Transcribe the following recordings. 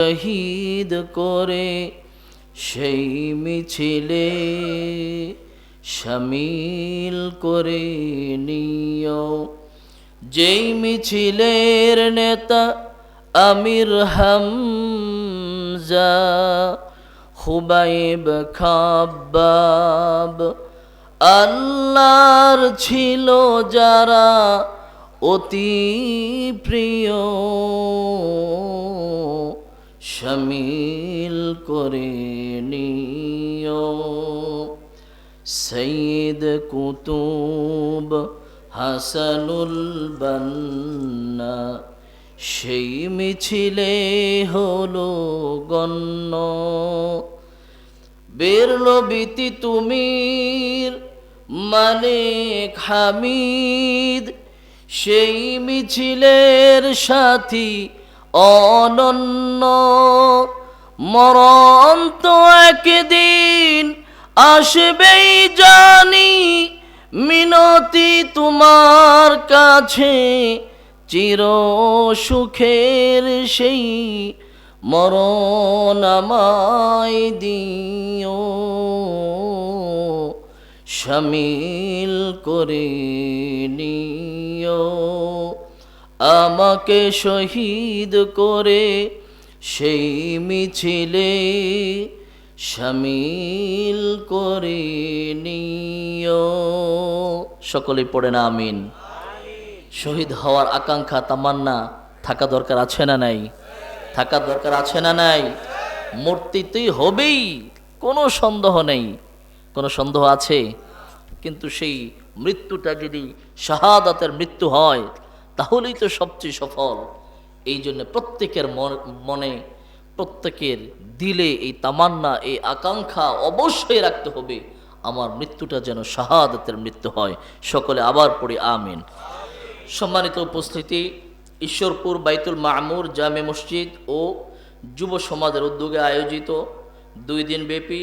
শহীদ করে সেই মিছিলে শামিল করে নিও। যেই মিছিলের নেতা আমির হামজা, খুবাইব খাব্বাব, আল্লাহর ছিল যারা অতি প্রিয়, শামিল করে নিও। সৈয়দ কুতুব হাসানুল বান্না সেই মিছিলে হলো গণ্য। বেরলো বিতি তুমির মালিক হামিদ সেই মিছিলের সাথী অনন্য। মরণ তো একদিন আসবেই জানি, মিনতি তোমার কাছে চির সুখের সেই মরণ আমায় দিও, শামিল করে নিও। আমাকে শহীদ করে সেই মিছিলে শামিল করে নিও। সকলে পড়েন আমিন। শহীদ হওয়ার আকাঙ্ক্ষা তামান্না থাকা দরকার আছে না নাই? থাকা দরকার আছে না নাই? মূর্তিতেই হবেই, কোনো সন্দেহ নেই। কোনো সন্দেহ আছে? কিন্তু সেই মৃত্যুটা যদি শাহাদাতের মৃত্যু হয় তাহলেই তো সবচেয়ে সফল। এই জন্য প্রত্যেকের মনে, প্রত্যেকের দিলে এই তামান্না, এই আকাঙ্ক্ষা অবশ্যই রাখতে হবে, আমার মৃত্যুটা যেন শাহাদাতের মৃত্যু হয়। সকলে আবার পড়ি আমিন। সম্মানিত উপস্থিতি, ঈশ্বরপুর বাইতুল মামুর জামে মসজিদ ও যুব সমাজের উদ্যোগে আয়োজিত 2 দিনব্যাপী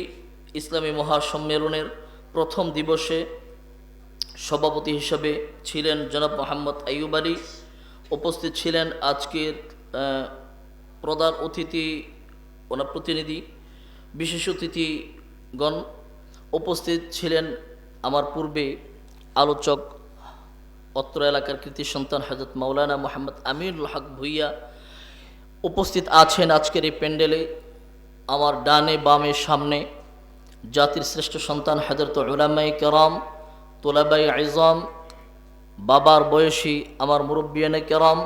ইসলামী মহাসম্মেলনের প্রথম দিবসে সভাপতি হিসেবে ছিলেন জনাব মোহাম্মদ আইয়ুব আলী। উপস্থিত ছিলেন আজকের প্রধান অতিথি, ওনার প্রতিনিধি, বিশেষ অতিথিগণ। উপস্থিত ছিলেন আমার পূর্বে আলোচক, অত্র এলাকার কৃতি সন্তান হযরত মাওলানা মোহাম্মদ আমিনুল হক ভুইয়া। উপস্থিত আছেন আজকের এই প্যান্ডেলে আমার ডানে বামে সামনে জাতির শ্রেষ্ঠ সন্তান হযরত উলামায়ে কেরাম, তোলাবায়ে ইজম, বাবার বয়সী আমার মুরব্বিয়ানে কেরাম,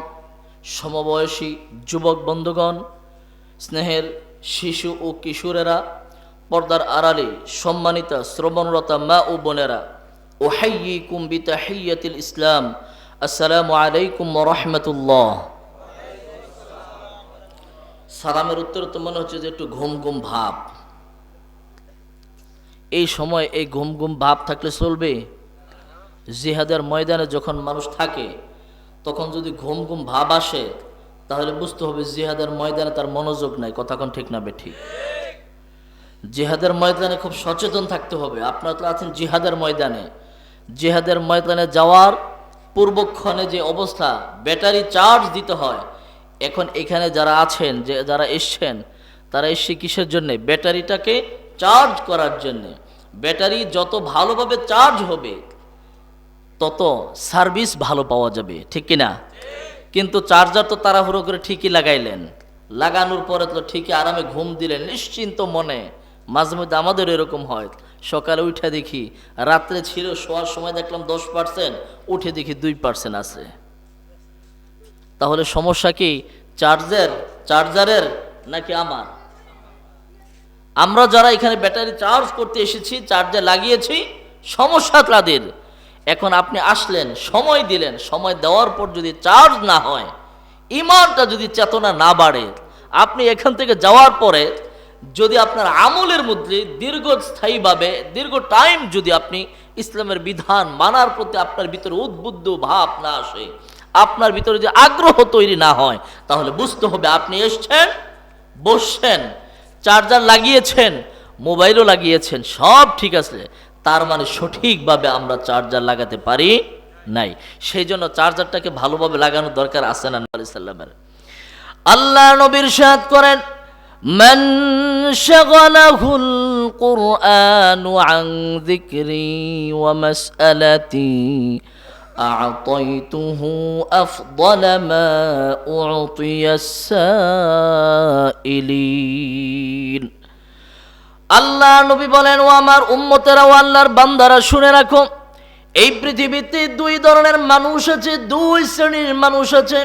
সমবয়সী যুবক বন্ধুগণ, স্নেহের শিশু ও কিশোরেরা, পর্দার আড়ালে সম্মানিতা শ্রবণরতা মা ও বোনেরা, উহাইয়িকুম বিতাহিয়্যাতিল ইসলাম, আসসালামু আলাইকুম ওয়া রাহমাতুল্লাহ। সালামের উত্তর তো মনে হচ্ছে যে একটু ঘুম ঘুম ভাব। এই সময় এই ঘুম ঘুম ভাব থাকলে চলবে? জিহাদের ময়দানে যখন মানুষ থাকে তখন যদি ঘুম ঘুম ভাব আসে তাহলে বুঝতে হবে জিহাদের ময়দানে তার মনোযোগ নাই। কথা কোন ঠিক না বেঠিক? জিহাদের ময়দানে খুব সচেতন থাকতে হবে। আপনারা তো আছেন জিহাদের ময়দানে। জিহাদের ময়দানে যাওয়ার পূর্বক্ষণে যে অবস্থা, ব্যাটারি চার্জ দিতে হয়। এখন এখানে যারা আছেন, যে যারা এসছেন, তারা এসছে কিসের জন্যে? ব্যাটারিটাকে চার্জ করার জন্যে। ব্যাটারি যত ভালোভাবে চার্জ হবে তত সার্ভিস ভালো পাওয়া যাবে, ঠিক কিনা? কিন্তু চার্জার তো তাড়াহুড়ো করে ঠিকই লাগাইলেন, লাগানোর পরে তো ঠিকই আরামে ঘুম দিলেন নিশ্চিন্ত মনে। মাঝে মধ্যে আমাদের এরকম হয়, সকালে উঠে দেখি রাত্রে ছিল, শোয়ার সময় দেখলাম 10%, উঠে দেখি 2% আছে। তাহলে সমস্যা কি চার্জারের নাকি আমার? আমরা যারা এখানে ব্যাটারি চার্জ করতে এসেছি, চার্জার লাগিয়েছি, সমস্যা তাদের। এখন আপনি আসলেন, সময় দিলেন, সময় দেওয়ার পর যদি চার্জ না হয়, ঈমানটা যদি চেতনা না বাড়ে, আপনি এখান থেকে যাওয়ার পরে যদি আপনার আমলের মধ্যে দীর্ঘস্থায়ীভাবে দীর্ঘ টাইম যদি আপনি ইসলামের বিধান মানার প্রতি আপনার ভিতরে উদ্বুদ্ধ ভাব না আসে, আপনার ভিতরে যদি আগ্রহ তৈরি না হয়, তাহলে বুঝতে হবে আপনি এসছেন, বসছেন, চার্জার লাগিয়েছেন, মোবাইলও লাগিয়েছেন, সব ঠিক আছে, তার মানে সঠিকভাবে আমরা চার্জার লাগাতে পারি নাই। সেই জন্য চার্জারটাকে ভালোভাবে লাগানোর দরকার আছে না? আল্লাহ নবীর ইরশাদ করেন, মান শাগালাহুল কুরআনু আন যিকরি ওয়া মাসআলাতি আ'তাইতুহু আফদালা মা উ'তিয়াস সাইলিন। আল্লাহ নবী বলেন, ও আমার উম্মতেরা, ও আল্লাহর বান্দারা, শুনে রাখো, এই পৃথিবীতে দুই ধরনের মানুষ আছে, দুই শ্রেণীর মানুষ আছে।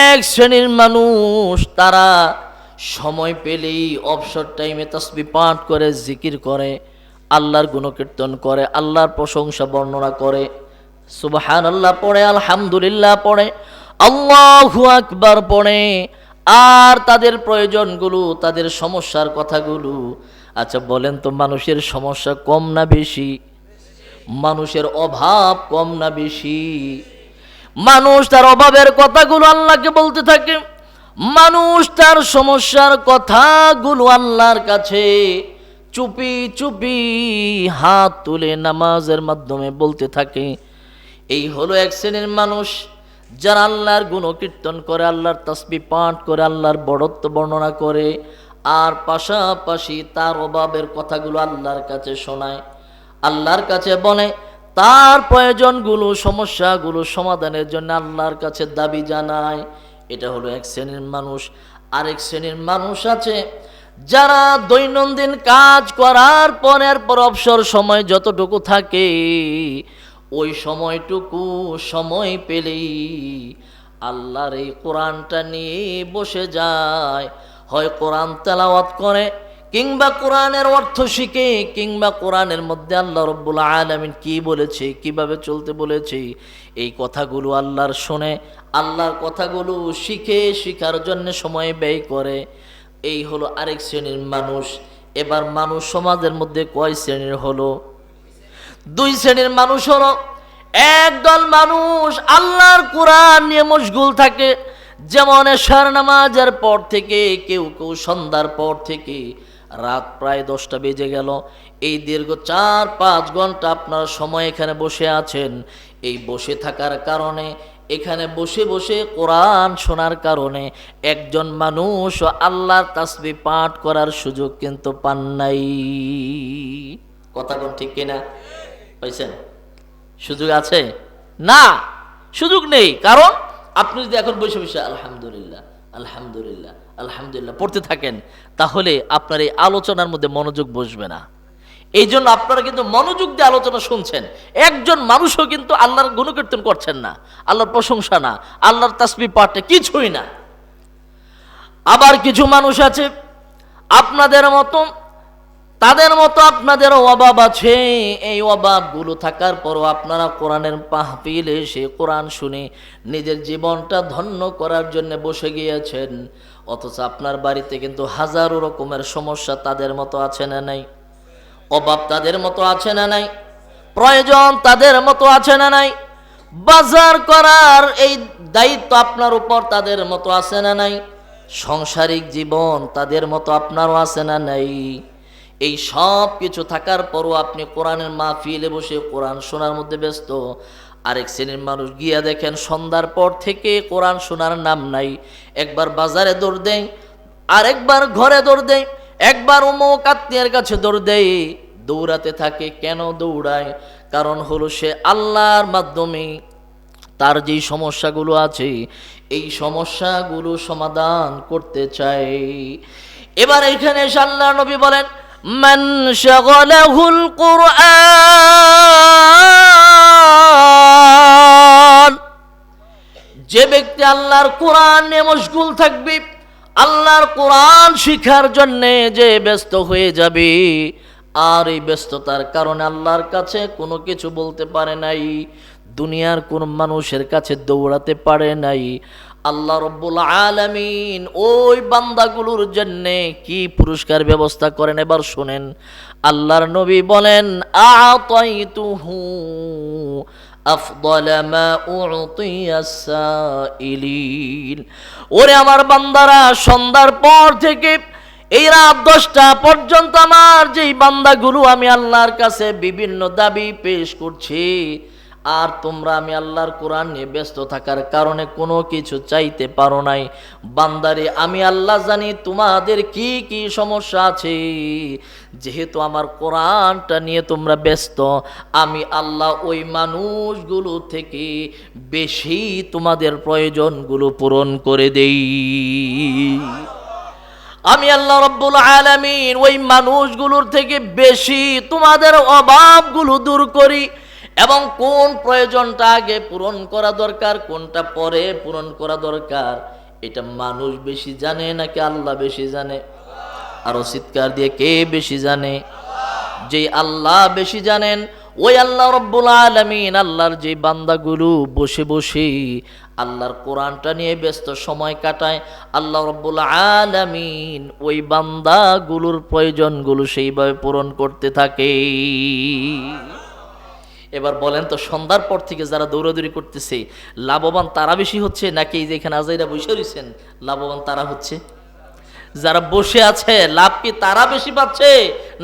এক শ্রেণীর মানুষ তারা সময় পেলেই অবসর টাইমে তাসবিহ পাঠ করে, জিকির করে, আল্লাহর গুণকীর্তন করে, আল্লাহর প্রশংসা বর্ণনা করে, সুবহানাল্লাহ পড়ে, আলহামদুলিল্লাহ পড়ে, আল্লাহু আকবার পড়ে, আর তাদের প্রয়োজনগুলো, তাদের সমস্যার কথাগুলো। আচ্ছা বলেন তো, মানুষের সমস্যা কম না বেশি? মানুষের অভাব কম না বেশি? মানুষ তার অভাবের কথাগুলো আল্লাহকে বলতে থাকে, মানুষ তার সমস্যার কথাগুলো আল্লাহর কাছে চুপি চুপি হাত তুলে নামাজের মাধ্যমে বলতে থাকে। এই হলো এক শ্রেণীর মানুষ, যারা আল্লাহর গুণকীর্তন করে, আল্লাহর তাসবিহ পাঠ করে, আল্লাহর বড়ত্ব বর্ণনা করে, আর পাশাপাশি তার অভাবের কথাগুলো আল্লাহর কাছে শোনায়, আল্লাহর কাছে বলে, তার প্রয়োজনগুলো, সমস্যাগুলো সমাধানের জন্য আল্লাহর কাছে দাবি জানায়। এটা হলো এক শ্রেণীর মানুষ। আরেক শ্রেণীর মানুষ আছে, যারা দৈনন্দিন কাজ করার পরের পর অবসর সময় যতটুকু থাকে, ওই সময়টুকু সময় পেলেই আল্লাহর এই কোরআনটা নিয়ে বসে যায়। হয় কোরআন তেলাওয়াত করে, কিংবা কোরআনের অর্থ শিখে, কিংবা কোরআনের মধ্যে আল্লাহ রাব্বুল আলামিন কি বলেছে, কিভাবে চলতে বলেছে, এই কথাগুলো আল্লাহর শুনে, আল্লাহর কথাগুলো শিখে, শিখার জন্য সময় ব্যয় করে। এই হলো আরেক শ্রেণীর মানুষ। এবার মানুষ সমাজের মধ্যে কয় শ্রেণীর হলো? দুই শ্রেণীর মানুষ হলো। একদল মানুষ আল্লাহর কোরআন নিয়ে মশগুল থাকে, যেমন এশার নামাজের পর থেকে, কেউ কেউ সন্ধ্যার পর থেকে, রাত প্রায় 10টা বেজে গেল, এই দীর্ঘ 4-5 ঘন্টা আপনার সময় এখানে বসে আছেন। এই বসে থাকার কারণে, এখানে বসে বসে কোরআন শোনার কারণে একজন মানুষ আল্লাহর তাসবিহ পাঠ করার সুযোগ কিন্তু পান নাই। কথা কোন ঠিক কিনা? পাইছেন? সুযোগ আছে না? সুযোগ নেই। কারণ আপনি যদি এখন বসে বসে আলহামদুলিল্লাহ আলহামদুলিল্লাহ আলহামদুলিল্লাহ পড়তে থাকেন, তাহলে আপনার এই আলোচনার মধ্যে মনোযোগ বসবে না। এই জন্য আপনারা কিন্তু মনোযোগ দিয়ে আলোচনা শুনছেন, একজন মানুষও কিন্তু আল্লাহর গুণকীর্তন করছেন না, আল্লাহর প্রশংসা না, আল্লাহর তাসবিহ পাঠে কিছুই না। আবার কিছু মানুষ আছে আপনাদের মতো, তাদের মতো আপনাদেরও অভাব আছে। এই অভাবগুলো থাকার পরও আপনারা কোরআনের মাহফিলে এসে কোরআন শুনে নিজের জীবনটা ধন্য করার জন্য বসে গিয়েছেন। অথচ আপনার বাড়িতে কিন্তু হাজারো রকমের সমস্যা তাদের মতো আছে না নাই? অভাব তাদের মতো আছে না নাই? প্রয়োজন তাদের মতো আছে না নাই? বাজার করার এই দায়িত্ব আপনার উপর তাদের মতো আছে না নাই? সাংসারিক জীবন তাদের মতো আপনারও আছে না নাই? এই সব কিছু থাকার পরও আপনি কোরআনের মাহফিলে বসে কোরআন শোনার মধ্যে ব্যস্ত। আরেক শ্রেণীর মানুষ গিয়া দেখেন সন্ধ্যার পর থেকে কোরআন শোনার নাম নাই। একবার বাজারে দৌড় দেয়, আরেকবার ঘরে দৌড় দেয়, একবার অমুক আত্মীয়ের কাছে দৌড় দেয়, দৌড়াতে থাকে। কেন দৌড়ায়? কারণ হলো সে আল্লাহর মাধ্যমে তার যেই সমস্যাগুলো আছে, এই সমস্যাগুলো সমাধান করতে চায়। এবার এখানে এসে আল্লাহর নবী বলেন, মান শাগালাহুল কুরআন, যে ব্যক্তি আল্লাহর কোরআন নিয়ে মশগুল থাকবে, আল্লাহর কোরআন শিখার জন্য যে ব্যস্ত হয়ে যাবে, আর এই ব্যস্ততার কারণে আল্লাহর কাছে কোনো কিছু বলতে পারে নাই, দুনিয়ার কোন মানুষের কাছে দৌড়াতে পারে নাই, আল্লাহ রব্বুল আলামিন ওই বান্দাগুলোর জন্য কি পুরস্কার ব্যবস্থা করেন এবার শুনেন। আল্লাহর নবী বলেন, আ'তাইতুহু আফদালা মা উ'তিয়াস সাইলিন, ওরে আমার বান্দারা, সন্ধ্যার পর থেকে এই রাত 10টা পর্যন্ত আমার যেই বান্দাগুলো আমি আল্লাহর কাছে বিভিন্ন দাবি পেশ করছি, আর তোমরা আমি আল্লাহর কোরআন নিয়ে ব্যস্ত থাকার কারণে কোনো কিছু চাইতে পারো নাই। বান্দারে আমি আল্লাহ জানি তোমাদের কি কি সমস্যা আছে, যেহেতু আমার কোরআনটা নিয়ে তোমরা ব্যস্ত, আমি আল্লাহ ওই মানুষগুলো থেকে বেশি তোমাদের প্রয়োজনগুলো পূরণ করে দেই। আমি আল্লাহ রাব্বুল আলামিন ওই মানুষগুলোর থেকে বেশি তোমাদের অভাবগুলো দূর করি, এবং কোন প্রয়োজনটা আগে পূরণ করা দরকার, কোনটা পরে পূরণ করা দরকার, এটা মানুষ বেশি জানে নাকি আল্লাহ বেশি জানে? আরো চিৎকার দিয়ে কে বেশি জানে? যে আল্লাহ বেশি জানেন, ওই আল্লাহ রাব্বুল আলামিন, আল্লাহর যে বান্দাগুলো বসে বসে আল্লাহর কোরআনটা নিয়ে ব্যস্ত সময় কাটায়, আল্লাহ রাব্বুল আলামিন ওই বান্দাগুলোর প্রয়োজনগুলো সেইভাবে পূরণ করতে থাকে। এবার বলেন তো, সন্ধ্যার পর থেকে যারা দৌড়াদৌড়ি করতেছে, লাভবান তারা বেশি হচ্ছে নাকি এই যে এখানে আজাইরা বসে রয়েছেন লাভবান তারা হচ্ছে? যারা বসে আছে লাভ কি তারা বেশি পাচ্ছে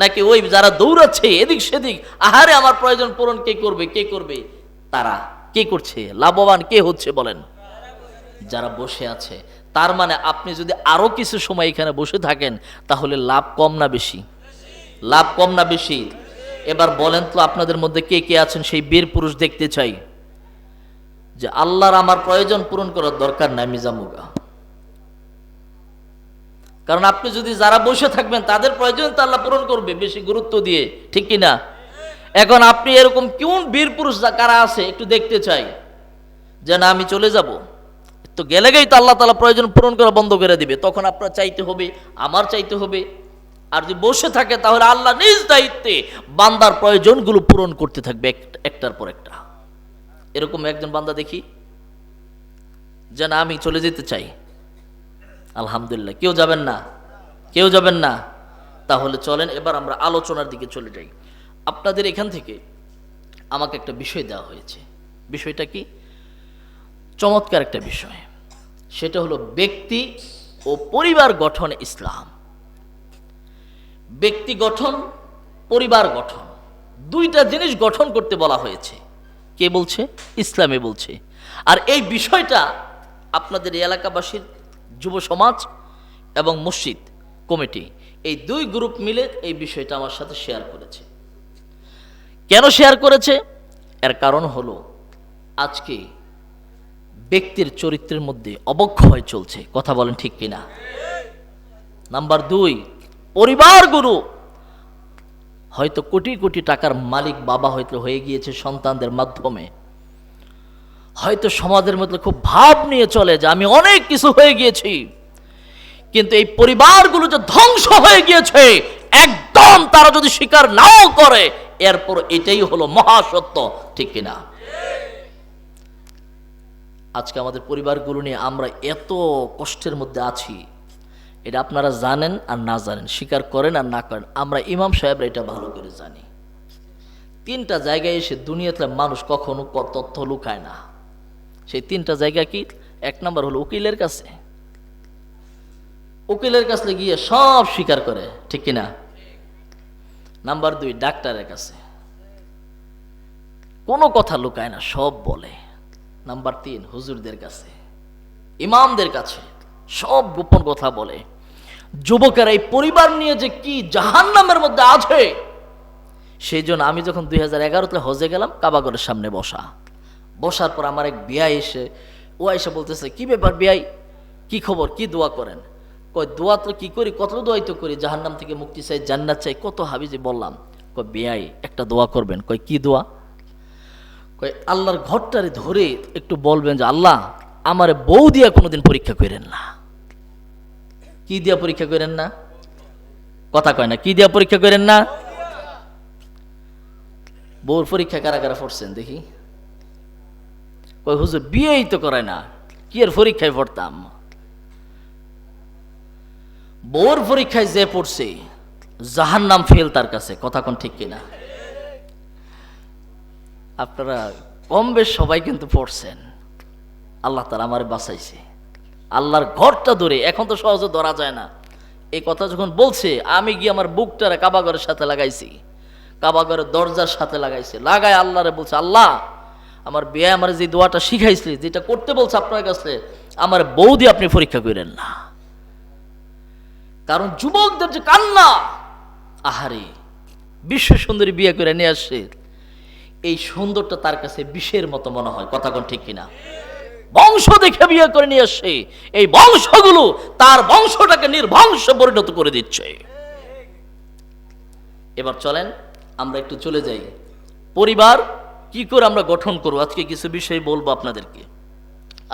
নাকি ওই যারা দৌড়াচ্ছে এদিক সেদিক, আহারে আমার প্রয়োজন পূরণ কে করবে, কে করবে? তারা কে করছে? লাভবান কে হচ্ছে বলেন? যারা বসে আছে। তার মানে আপনি যদি আরো কিছু সময় এখানে বসে থাকেন তাহলে লাভ কম না বেশি? লাভ কম না বেশি? এবার বলেন তো, আপনাদের মধ্যে কে কে আছেন সেই বীর পুরুষ দেখতে চাই যে আল্লাহর আমার প্রয়োজন পূরণ করার দরকার নাই, আমি জামুগা। কারণ আপনি যদি যারা বসে থাকবেন তাদের প্রয়োজন তো আল্লাহ পূরণ করবে বেশি গুরুত্ব দিয়ে, ঠিক কি না? এখন আপনি এরকম কোন বীর পুরুষ কারা আছে একটু দেখতে চাই, যে না আমি চলে যাব, তো গেলেই তো আল্লাহ তাআলা প্রয়োজন পূরণ করা বন্ধ করে দিবে, তখন আপনার চাইতে হবে, আমার চাইতে হবে। আর যদি বসে থাকে তাহলে আল্লাহ নিজ দায়িত্বে বান্দার প্রয়োজনগুলো পূরণ করতে থাকবে একটার পর একটা। এরকম একজন বান্দা দেখি যে না আমি চলে যেতে চাই, আলহামদুলিল্লাহ। কেউ যাবেন না? কেউ যাবেন না? তাহলে চলেন এবার আমরা আলোচনার দিকে চলে যাই। আপনাদের এখান থেকে আমাকে একটা বিষয় দেওয়া হয়েছে। বিষয়টা কি? চমৎকার একটা বিষয়। সেটা হলো ব্যক্তি ও পরিবার গঠন ইসলাম। ব্যক্তি গঠন, পরিবার গঠন, দুইটা জিনিস গঠন করতে বলা হয়েছে। কে বলছে? ইসলামে বলছে। আর এই বিষয়টা আপনাদের এলাকাবাসীর যুব সমাজ এবং মসজিদ কমিটি এই দুই গ্রুপ মিলে এই বিষয়টা আমার সাথে শেয়ার করেছে। কেন শেয়ার করেছে? এর কারণ হলো আজকে ব্যক্তির চরিত্রের মধ্যে অবক্ষয় চলছে, কথা বলেন ঠিক কিনা? নাম্বার দুই, পরিবারগুলো হয়তো কোটি কোটি টাকার মালিক বাবা হয়তো হয়ে গিয়েছে সন্তানদের মাধ্যমে, হয়তো সমাজের মধ্যে খুব ভাব নিয়ে চলে যে আমি অনেক কিছু হয়ে গিয়েছি, কিন্তু এই পরিবারগুলো যে ধ্বংস হয়ে গিয়েছে একদম তারা যদি স্বীকার নাও করে, এরপর এটাই হলো মহাসত্য, ঠিক কিনা? আজকে আমাদের পরিবারগুলো নিয়ে আমরা এত কষ্টের মধ্যে আছি, এটা আপনারা জানেন আর না জানেন, স্বীকার করেন আর না করেন, আমরা ইমাম সাহেবরা এটা ভালো করে জানি। তিনটা জায়গায় এসে দুনিয়াতে মানুষ কখনো তথ্য লুকায় না। সেই তিনটা জায়গা কি? এক নম্বর হলো উকিলের কাছে। উকিলের কাছে গিয়ে সব স্বীকার করে, ঠিক কিনা? নাম্বার দুই, ডাক্তারের কাছে, কোনো কথা লুকায় না, সব বলে। নাম্বার তিন, হুজুরদের কাছে, ইমামদের কাছে সব গোপন কথা বলে। যুবকেরা এই পরিবার নিয়ে যে কি জাহান্নামের মধ্যে আছে, সেই জন্য আমি যখন 2011-তে হজে গেলাম, কাবাগরের সামনে বসার পর আমার এক বিয়াই এসে বলতেছে, কি ব্যাপার বিয়াই, কি খবর, কি দোয়া করেন? কয় দোয়া তো কি করি, কত দোয়াই তো করি, জাহান্নাম থেকে মুক্তি চাই, জান্নাত চাই, কত হাবিজে বললাম। কয় বিয়াই একটা দোয়া করবেন। কয় কি দোয়া? কয় আল্লাহর ঘরটারে ধরে একটু বলবেন যে আল্লাহ আমারে বউ দিয়া কোনোদিন পরীক্ষা করেন না। কি দিয়া পরীক্ষা করেন না? কথা কয় না, কি দিয়া পরীক্ষা করেন না? বউর পরীক্ষা কারা কারা পড়ছেন দেখি? কয় হুজুর বিয়েই তো করে না, কি এর পরীক্ষায় পড়তাম? বউর পরীক্ষায় যে পড়ছে জাহান্নাম ফেল তার কাছে, কথা কোন ঠিক কিনা? আপনারা কম বেশ সবাই কিন্তু পড়ছেন। আল্লাহ তাআলা আমারে বাঁচাইছে, আল্লাহর ঘরটা ধরে। এখন তো সহজে ধরা যায় না। এই কথা যখন বলছে, আমি গিয়ে আমার বুকটারে কাবাগরের সাথে লাগাইছি, কাবাগরের দরজার সাথে লাগাইছে, লাগায় আল্লাহরে বলছে, আল্লাহ আমার বিয়ে আমার যে দোয়াটা শিখাইছে, যেটা করতে বলছে আপনার কাছে, আমার বউ দিয়ে আপনি পরীক্ষা করেন না। কারণ যুবকদের যে কান্না, আহারে বিশ্ব সুন্দরী বিয়ে করে নিয়ে আসছে, এই সুন্দরটা তার কাছে বিষের মতো মনে হয়। কথা কোন ঠিক কিনা? বংশ দেখে বিয়ে করে নিয়ে আসছে, এই বংশগুলো তার বংশটাকে নির্বংশ পরিণত করে দিচ্ছে। এবার চলেন আমরা একটু চলে যাই, পরিবার কি করে আমরা গঠন করব। আজকে কিছু বিষয় বলবো আপনাদেরকে।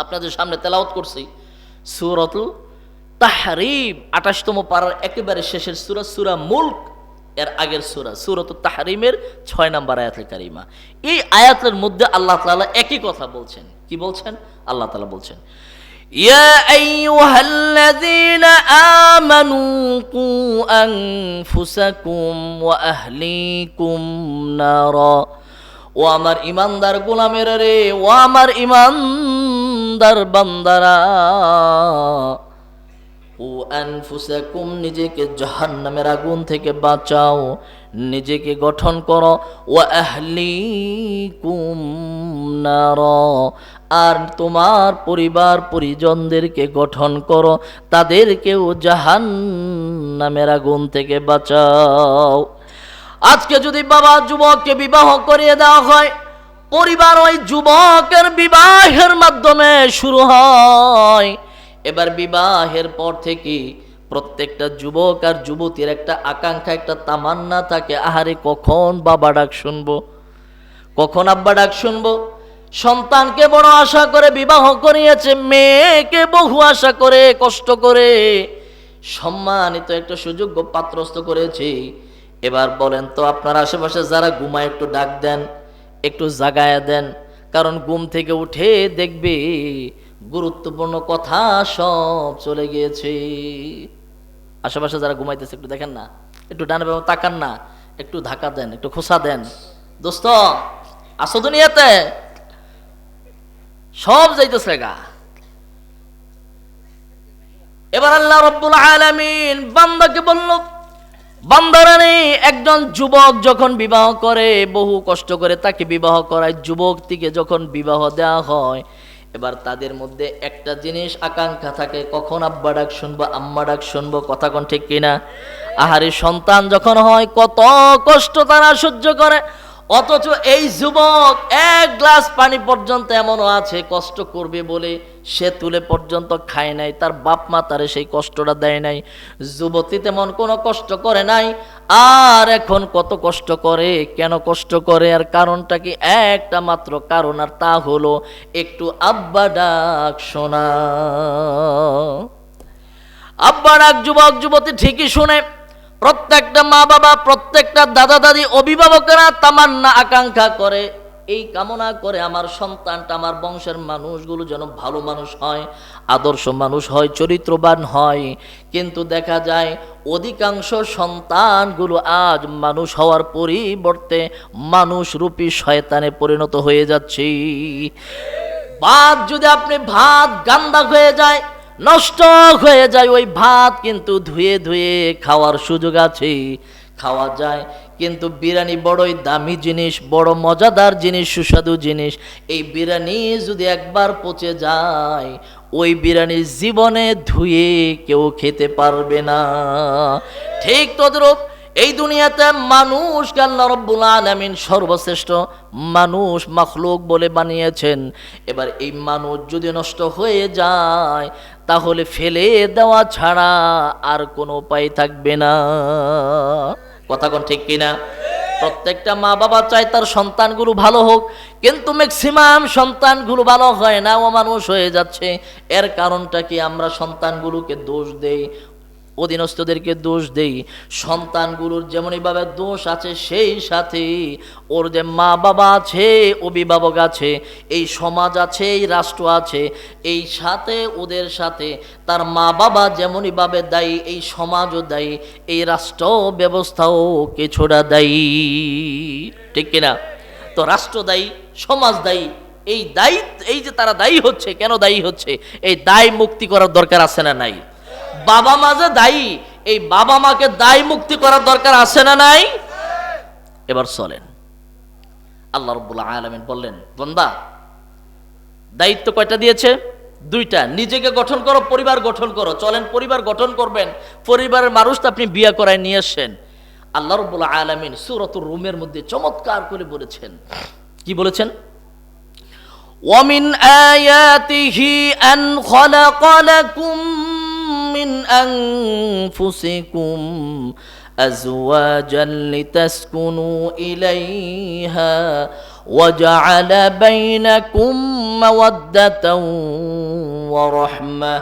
আপনাদের সামনে তেলাওয়াত করছি সূরাতুল তাহরিম, 28তম পারার একেবারে শেষের সূরা, সূরা মুলক এর আগের সূরা, সূরাতুত তাহরিমের 6 নম্বর আয়াতুল কারিমা। এই আয়াতের মধ্যে আল্লাহ তাআলা একই কথা বলছেন। কি বলছেন? আল্লাহ তাআলা বলছেন, ইয়া আইয়ুহাল্লাযীনা আমানু কু আনফুসাকুম ওয়া আহলিকুম নারা। ও আমার ইমানদার গোলামেরা রে, ও আমার ইমানদার বান্দারা, ও আনফুসাকুম, নিজেকে জাহান্নামের আগুন থেকে বাঁচাও, নিজেকে গঠন করো, ও আহলিকুম নারা, আর তোমার পরিবার পরিজনদেরকে গঠন করো, তাদেরকেও জাহান্নামের আগুন থেকে বাঁচাও। আজকে যদি বাবা যুবককে বিবাহ করিয়ে দেওয়া হয়, পরিবার ওই যুবকের বিবাহের মাধ্যমে শুরু হয়। এবার বিবাহের পর থেকে প্রত্যেকটা যুবক আর যুবতীর একটা আকাঙ্ক্ষা, একটা তামান্না থাকে, আহারে কখন বাবা ডাক শুনবো, কখন আব্বা ডাক শুনবো। সন্তানকে বড় আশা করে বিবাহ করিয়েছে, মেয়েকে বহু আশা করে কষ্ট করে সম্মানিত একটা সুযোগ্য পাত্রস্থ করেছে। এবার বলেন তো, আপনার আশেপাশে যারা ঘুমায় একটু ডাক দেন, একটু জাগায়া দেন, কারণ ঘুম থেকে উঠে দেখবে গুরুত্বপূর্ণ কথা সব চলে গিয়েছে। আশেপাশে যারা ঘুমাইতেছে একটু দেখেন না, একটু ডানে বামে তাকান না, একটু ধাক্কা দেন, একটু খোসা দেন, দোস্ত আসো দুনিয়াতে, সব যাইতেছে গা। এবার আল্লাহ রাব্বুল আলামিন বান্দাকে বলল, বান্দারানি, একজন যুবক যখন বিবাহ করে, বহু কষ্ট করে তাকে বিবাহ করায়, যুবকটিকে যখন বিবাহ দেওয়া হয়, এবার তাদের মধ্যে একটা জিনিস আকাঙ্ক্ষা থাকে, কখন আব্বা ডাক শুনবো, আম্মা ডাক শুনবো। কথা কোন ঠিক কিনা? আহারে সন্তান যখন হয় কত কষ্ট তারা সহ্য করে, অথচ এই যুবক এক গ্লাস পানি পর্যন্ত এমনও আছে কষ্ট করবে বলে সে তুলে পর্যন্ত খায় নাই, তার বাপ মা তারে সেই কষ্টটা দেয় নাই। যুবতী তেমন কোনো কষ্ট করে নাই, আর এখন কত কষ্ট করে। কেন কষ্ট করে? আর কারণটা কি? একটা মাত্র কারণ, আর তা হলো একটু আব্বা ডাক শোনা। আব্বা ডাক যুবক যুবতী ঠিকই শুনে। প্রত্যেকটা মা বাবা, প্রত্যেকটা দাদা দাদি, অভিভাবকেরা তামান্না আকাঙ্ক্ষা করে, এই কামনা করে আমার সন্তানটা, আমার বংশের মানুষগুলো যেন ভালো মানুষ হয়, আদর্শ মানুষ হয়, চরিত্রবান হয়। কিন্তু দেখা যায় অধিকাংশ সন্তানগুলো আজ মানুষ হওয়ার পরিবর্তে মানুষরূপী শয়তানে পরিণত হয়ে যাচ্ছে। ভাত যদি আপনি ভাত গান্দা হয়ে যায়, নষ্ট হয়ে যায়, ওই ভাত কিন্তু ধুয়ে ধুয়ে খাওয়ার সুযোগ আছে, খাওয়া যায়। কিন্তু বিরিয়ানি বড়ই দামি জিনিস, বড় মজাদার জিনিস, সুস্বাদু জিনিস। এই বিরিয়ানি যদি একবার পচে যায়, ওই বিরিয়ানি জীবনে ধুয়ে কেউ খেতে পারবে না। ঠিক তদ্রূপ এই দুনিয়াতে মানুষকে আল্লাহ রাব্বুল আলামিন সর্বশ্রেষ্ঠ মানুষ, মাখলুক বলে বানিয়েছেন। এবার এই মানুষ যদি নষ্ট হয়ে যায়, তাহলে ফেলে দেওয়া ছাড়া আর কোনো উপায় থাকবে না। কথা কোন ঠিক কিনা? প্রত্যেকটা মা বাবা চায় তার সন্তানগুলো ভালো হোক, কিন্তু ম্যাক্সিমাম সন্তানগুলো ভালো হয় না, ও মানুষ হয়ে যাচ্ছে। এর কারণটা কি? আমরা সন্তানগুলোকে দোষ দেই, অধীনস্থদেরকে দোষ দেই। সন্তানগুলোর যেমনইভাবে দোষ আছে, সেই সাথে ওর যে মা বাবা আছে, অভিভাবক আছে, এই সমাজ আছে, এই রাষ্ট্র আছে, এই সাথে ওদের সাথে তার মা বাবা যেমনইভাবে দায়ী, এই সমাজও দায়ী, এই রাষ্ট্র ব্যবস্থাও কিছুটা দায়ী। ঠিক কিনা? তো রাষ্ট্র দায়ী, সমাজ দায়ী। এই দায়ী, এই যে তারা দায়ী হচ্ছে, কেন দায়ী হচ্ছে? এই দায় মুক্তি করার দরকার আছে না নাই? বাবা মা যে দায়ী, এই বাবা মাকে দায় মুক্তি করার দরকার আছে না নাই? এবার চলেন আল্লাহ রাব্বুল আলামিন বললেন, বান্দা দায়িত্ব কয়টা দিয়েছে? দুইটা। নিজেকে গঠন করো, পরিবার গঠন করো। চলেন পরিবার গঠন করবেন, পরিবারের মানুষটা আপনি বিয়ে করায় নিয়ে আসেন। আল্লাহ রাব্বুল আলামিন সূরাতুর রুমের মধ্যে চমৎকার করে বলেছেন, কি বলেছেন? وَمِنْ آيَاتِهِ أَنْ خَلَقَ لَكُم مِّنْ أَنفُسِكُمْ أَزْوَاجًا لِتَسْكُنُوا إِلَيْهَا وَجَعَلَ بَيْنَكُم مَّوَدَّةً وَرَحْمَةً।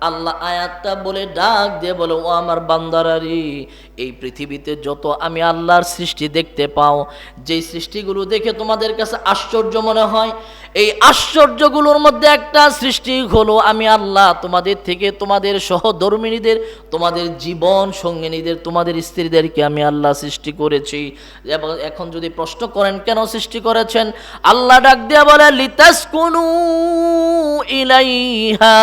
আল্লাহ আয়াতটা বলে ডাক দিয়ে বলে, ও আমার বান্দারারি, এই পৃথিবীতে যত আমি আল্লাহর সৃষ্টি দেখতে পাও, যেই সৃষ্টিগুলো দেখে তোমাদের কাছে আশ্চর্য মনে হয়, এই আশ্চর্যগুলোর মধ্যে একটা সৃষ্টি হলো আমি আল্লাহ তোমাদের থেকে তোমাদের সহধর্মিণীদের, তোমাদের জীবন সঙ্গিনীদের, তোমাদের স্ত্রীদেরকে আমি আল্লাহ সৃষ্টি করেছি। এবং এখন যদি প্রশ্ন করেন কেন সৃষ্টি করেছেন, আল্লাহ ডাক দিয়ে বলে, লিতাসকুনু ইলাইহা,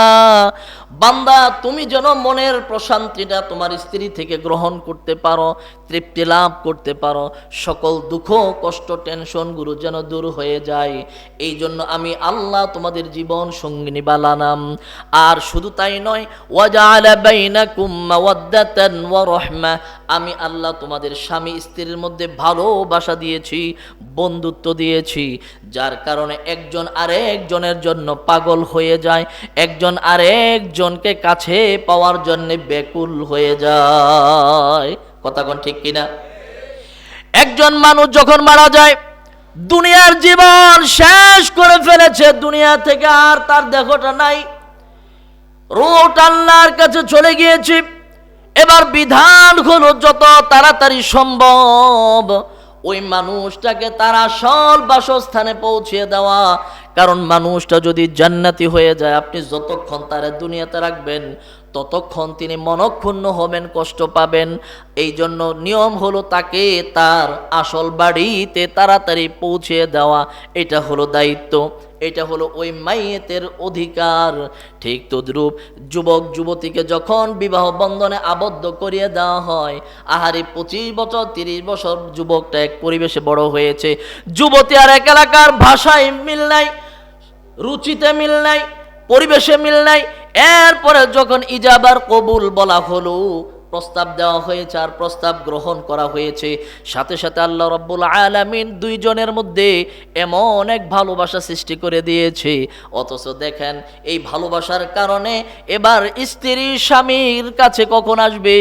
বান্দা তুমি যেন মনের প্রশান্তিটা তোমার স্ত্রী থেকে গ্রহণ করতে পারো, তৃপ্তি লাভ করতে পারো, সকল দুঃখ কষ্ট টেনশনগুলো যেন দূর হয়ে যায়। এই জন্য আমি আল্লাহ তোমাদের জীবন সঙ্গিনী বানালাম। আর শুধু তাই নয়, ওয়াজআলা বাইনাকুম মাওয়াদ্দাতান ওয়া রাহমা, আমি আল্লাহ তোমাদের স্বামী স্ত্রীর মধ্যে ভালোবাসা দিয়েছি, বন্ধুত্ব দিয়েছি, যার কারণে একজন আরেকজনের জন্য পাগল হয়ে যায়, একজন আরেকজনকে কাছে পাওয়ার জন্য ব্যাকুল হয়ে যায়। কথা কোন ঠিক কিনা? একজন মানুষ যখন মারা যায়, দুনিয়ার জীবন শেষ করে ফেলেছে, দুনিয়া থেকে আর তার দেহটা নাই, রূহটা আল্লাহর কাছে চলে গিয়েছে। এবার বিধান হলো যত তাড়াতাড়ি সম্ভব ওই মানুষটাকে তার আসল বাসস্থানে পৌঁছে দেওয়া। কারণ মানুষটা যদি জান্নাতি হয়ে যায়, আপনি যতক্ষণ তারা দুনিয়াতে রাখবেন ততক্ষণ তিনি মনক্ষুণ্ণ হবেন, কষ্ট পাবেন। এই জন্য নিয়ম হলো তাকে তার আসল বাড়িতে তাড়াতাড়ি পৌঁছে দেওয়া, এটা হলো দায়িত্ব, এটা হলো ওই মাইয়েতের অধিকার। ঠিক তদ্রূপ যুবক যুবতীকে যখন বিবাহ বন্ধনে আবদ্ধ করিয়ে দেওয়া হয়, আহারে 25 বছর 30 বছর যুবকটা এক পরিবেশে বড় হয়েছে, যুবতী আর এক এলাকার ভাষায় মিল নাই, রুচিতে মিল নাই, পরিবেশে মিল নাই। এরপরে যখন ইজাবার কবুল বলা হলো, প্রস্তাব দেওয়া হয়েছে আর প্রস্তাব গ্রহণ করা হয়েছে, সাথে সাথে আল্লাহ রাব্বুল আলামিন দুইজনের মধ্যে এমন এক ভালোবাসা সৃষ্টি করে দিয়েছে। অথচ দেখেন এই ভালোবাসার কারণে এবার স্ত্রী স্বামীর কাছে কখন আসবে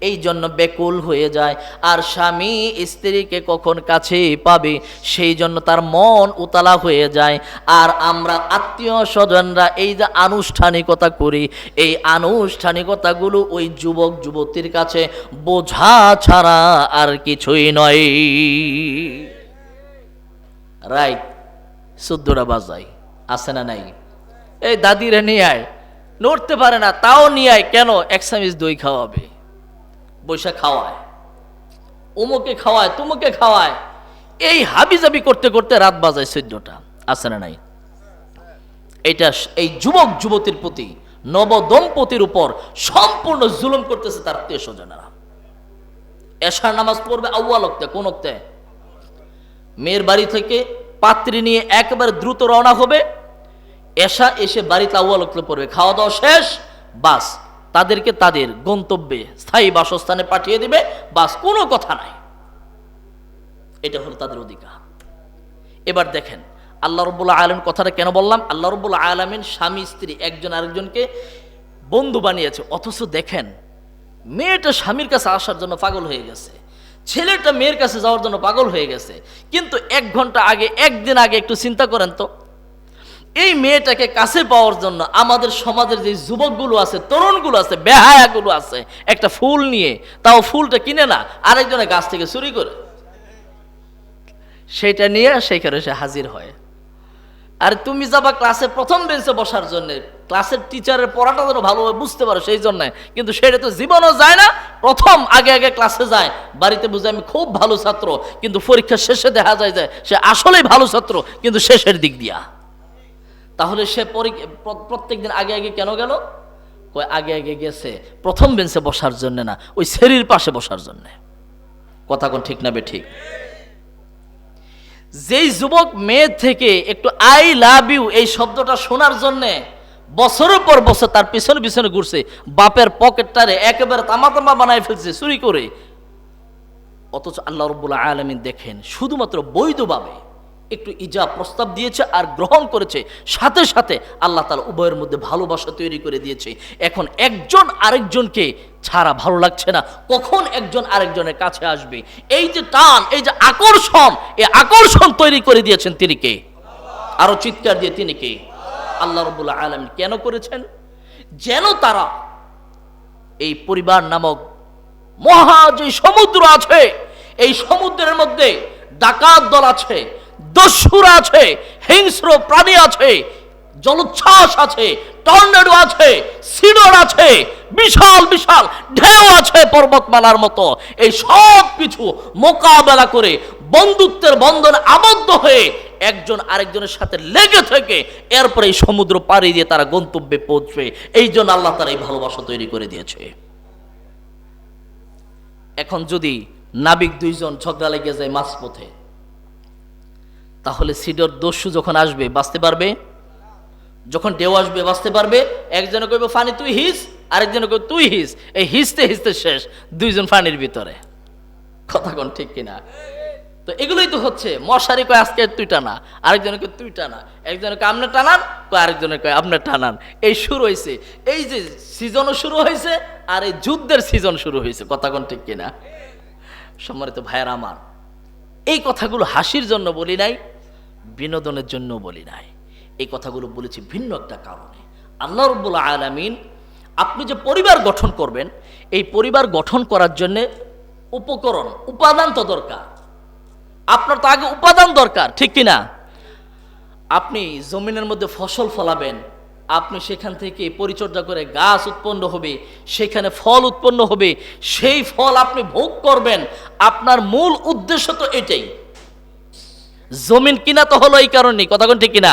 এই জন্য ব্যাকুল হয়ে যায়, আর স্বামী স্ত্রীকে কখন কাছে পাবে সেই জন্য তার মন উতলা হয়ে যায়। আর আমরা আত্মীয় স্বজনরা এই যে আনুষ্ঠানিকতা করি, এই আনুষ্ঠানিকতাগুলো ওই যুবক যুবতীর কাছে বোঝা ছাড়া আর কিছুই নয়। রাইট, শুদ্ধরা বাজাই আছে না নাই? এই দাদিরে নিয়ে আয়, নড়তে পারে না তাও নিয়ে আয়, কেন? এক চামিচ দই খাওয়াবে, বৈশা খাওয়ায়, অমুকে খাওয়ায়, তুমুকে খাওয়ায়, এই হাবিজাবি করতে করতে রাত বাজায় 14টা, আছে না নাই? এটা এই যুবক যুবতীর প্রতি, নব দম্পতির উপর সম্পূর্ণ জুলুম করতেছে তার আত্মীয় স্বজনেরা। এশার নামাজ পড়বে আউয়াল ওয়াক্তে, কোন ওয়াক্তে? মেয়ের বাড়ি থেকে পাত্রী নিয়ে একেবারে দ্রুত রওনা হবে, এশা এসে বাড়িতে আউয়াল ওয়াক্তে পড়বে, খাওয়া দাওয়া শেষ, বাস তাদেরকে তাদের গন্তব্যে স্থায়ী বাসস্থানে পাঠিয়ে দিবে, বাস, কোনো কথা নাই। এটা হলো তাদের অধিকার। এবার দেখেন আল্লাহ রাব্বুল আলামিন কথাটা কেন বললাম? আল্লাহ রাব্বুল আলামিন স্বামী স্ত্রী একজন আরেকজনকে বন্ধু বানিয়েছে, অথচ দেখেন মেয়েটা স্বামীর কাছে আসার জন্য পাগল হয়ে গেছে, ছেলেটা মেয়ের কাছে যাওয়ার জন্য পাগল হয়ে গেছে। কিন্তু 1 ঘন্টা আগে, একদিন আগে একটু চিন্তা করেন তো, এই মেয়েটাকে কাছে পাওয়ার জন্য আমাদের সমাজের যে যুবকগুলো আছে, তরুণগুলো আছে, বেহায়াগুলো আছে, একটা ফুল নিয়ে, তাও ফুলটা কিনে না, আরেকজনের গাছ থেকে চুরি করে সেটা নিয়ে সেখানে সে হাজির হয়। আর তুমি যাবা ক্লাসে প্রথম বেঞ্চে বসার জন্য, ক্লাসের টিচারের পড়াটা যেন ভালোভাবে বুঝতে পারো সেই জন্য, কিন্তু সেটা তো জীবনও যায় না। প্রথম আগে আগে ক্লাসে যায়, বাড়িতে বুঝে আমি খুব ভালো ছাত্র, কিন্তু পরীক্ষা শেষে দেখা যায় যে সে আসলেই ভালো ছাত্র, কিন্তু শেষের দিক দিয়া। তাহলে সে প্রত্যেক দিন আগে আগে কেন গেল? আগে আগে গেছে প্রথম বেঞ্চে বসার জন্য না, ওই সেরির পাশে বসার জন্য। কথা কোন ঠিক না বে ঠিক? যেই যুবক মেয়ে থেকে একটু আই লাভ ইউ এই শব্দটা শোনার জন্যে বছরের পর বছর তার পিছনে পিছনে ঘুরছে, বাপের পকেটটারে একেবারে তামা তামা বানায় ফেলছে চুরি করে, অথচ আল্লাহ রাব্বুল আলামিন দেখেন শুধুমাত্র বৈধভাবে একটু ইজাব প্রস্তাব দিয়েছে আর গ্রহণ করেছে, সাথে সাথে আল্লাহ তাআলা উভয়ের মধ্যে ভালোবাসা তৈরি করে দিয়েছে। এখন একজন আরেকজনকে ছাড়া ভালো লাগছে না, কখন একজন আরেকজনের কাছে আসবে, এই যে টান, এই যে আকর্ষণ, এই আকর্ষণ তৈরি করে দিয়েছেন তিনি কে? আরো চিৎকার দিয়ে তিনি কে? আল্লাহ রাব্বুল আলামিন। কেন করেছেন? যেন তারা এই পরিবার নামক মহা যে সমুদ্র আছে, এই সমুদ্রের মধ্যে ডাকাত দল আছে, দস্যুরা আছে, হিংস্র প্রাণী আছে, জলোচ্ছ্বাস আছে, টর্নেডো আছে, সিডর আছে, বিশাল বিশাল ঢেউ আছে পর্বতমালার মতো, এই সব কিছু মোকাবেলা করে বন্ধুত্বের বন্ধনে আবদ্ধ হয়ে একজন আরেকজনের সাথে লেগে থেকে এরপরে এই সমুদ্র পাড়ি দিয়ে তারা গন্তব্যে পৌঁছবে। এই জন্য আল্লাহ তাআলা এই ভালোবাসা তৈরি করে দিয়েছে। এখন যদি নাবিক দুইজন ঝগড়া লেগে যায় মাঝপথে, তাহলে সিডর দস্যু যখন আসবে বাঁচতে পারবে? যখন ঢেউ আসবে বাঁচতে পারবে? একজনে কইবে ফানি তুই হিস, আরেকজনে কইবে তুই হিস, এই হিসতে হিসতে শেষ, দুইজন ফানির ভিতরে। কথা কোন ঠিক কিনা? তো এগুলোই তো হচ্ছে। মশারি কয় আজকে তুই টানা, আরেকজনে কয় তুই টানা, একজনে কয় আপনি টানান, কয় আরেকজনে কয় আপনি টানান। এই শুরু হয়েছে, এই যে সিজনও শুরু হয়েছে আর এই যুদ্ধের সিজন শুরু হয়েছে। কথা কোন ঠিক কিনা? সম্মানিত ভাইয়েরা আমার, এই কথাগুলো হাসির জন্য বলি নাই, বিনোদনের জন্য বলি নাই, এই কথাগুলো বলেছি ভিন্ন একটা কারণে। আল্লাহ রাব্বুল আলামিন আপনি যে পরিবার গঠন করবেন, এই পরিবার গঠন করার জন্য উপকরণ, উপাদান তো দরকার। আপনার তো আগে উপাদান দরকার, ঠিক কিনা? আপনি জমিনের মধ্যে ফসল ফলাবেন, আপনি সেখান থেকে পরিচর্যা করে গাছ উৎপন্ন হবে, সেখানে ফল উৎপন্ন হবে, সেই ফল আপনি ভোগ করবেন। আপনার মূল উদ্দেশ্য তো এটাই। জমিন কিনা তো হলো এই কারণে, কথা কোন ঠিক কিনা?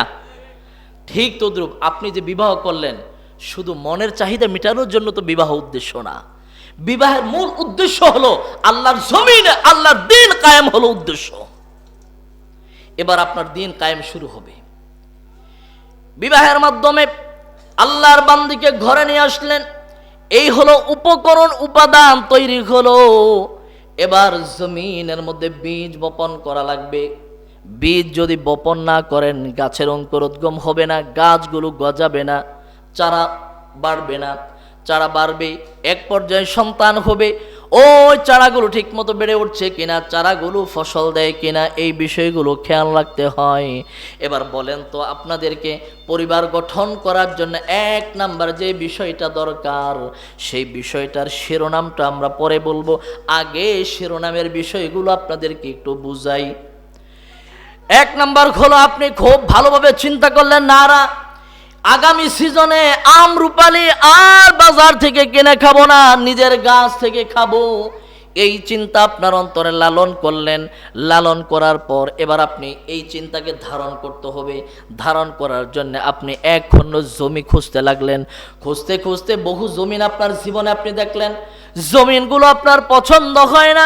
ঠিক তদ্রূপ আপনি যে বিবাহ করলেন, শুধু মনের চাহিদা মেটানোর জন্য তো বিবাহ উদ্দেশ্য না। বিবাহের মূল উদ্দেশ্য হলো আল্লাহর জমিনে আল্লাহর দ্বীন কায়েম হলো উদ্দেশ্য। এবার আপনার দ্বীন কায়েম শুরু হবে। বিবাহের মাধ্যমে আল্লাহর বান্দিকে ঘরে নিয়ে আসলেন, এই হলো উপকরণ, উপাদান তৈরি হলো। এবার জমিনের মধ্যে বীজ বপন করা লাগবে। বীজ যদি বপন না করেন, গাছের অঙ্কুরোদ্গম হবে না, গাছগুলো গজাবে না, চারা বাড়বে না। চারা বাড়বে, এক পর্যায়ে সন্তান হবে। ওই চারাগুলো ঠিক মতো বেড়ে উঠছে কিনা, চারাগুলো ফসল দেয় কিনা, এই বিষয়গুলো খেয়াল রাখতে হয়। এবার বলেন তো, আপনাদেরকে পরিবার গঠন করার জন্য এক নাম্বার যে বিষয়টা দরকার, সেই বিষয়টার শিরোনামটা আমরা পরে বলবো। আগে শিরোনামের বিষয়গুলো আপনাদেরকে একটু বুঝাই। এক নাম্বার হলো, আপনি খুব ভালোভাবে চিন্তা করলেন, নারা আগামী সিজনে আম রূপালি আর বাজার থেকে কিনে খাবো না, নিজের গাছ থেকে খাবো। এই চিন্তা আপনার অন্তরে লালন করলেন। লালন করার পর এবার আপনি এই চিন্তাকে ধারণ করতে হবে। ধারণ করার জন্য আপনি এক খণ্ড জমি খুঁজতে লাগলেন। খুঁজতে খুঁজতে বহু জমিন আপনার জীবনে আপনি দেখলেন, জমিনগুলো আপনার পছন্দ হয় না।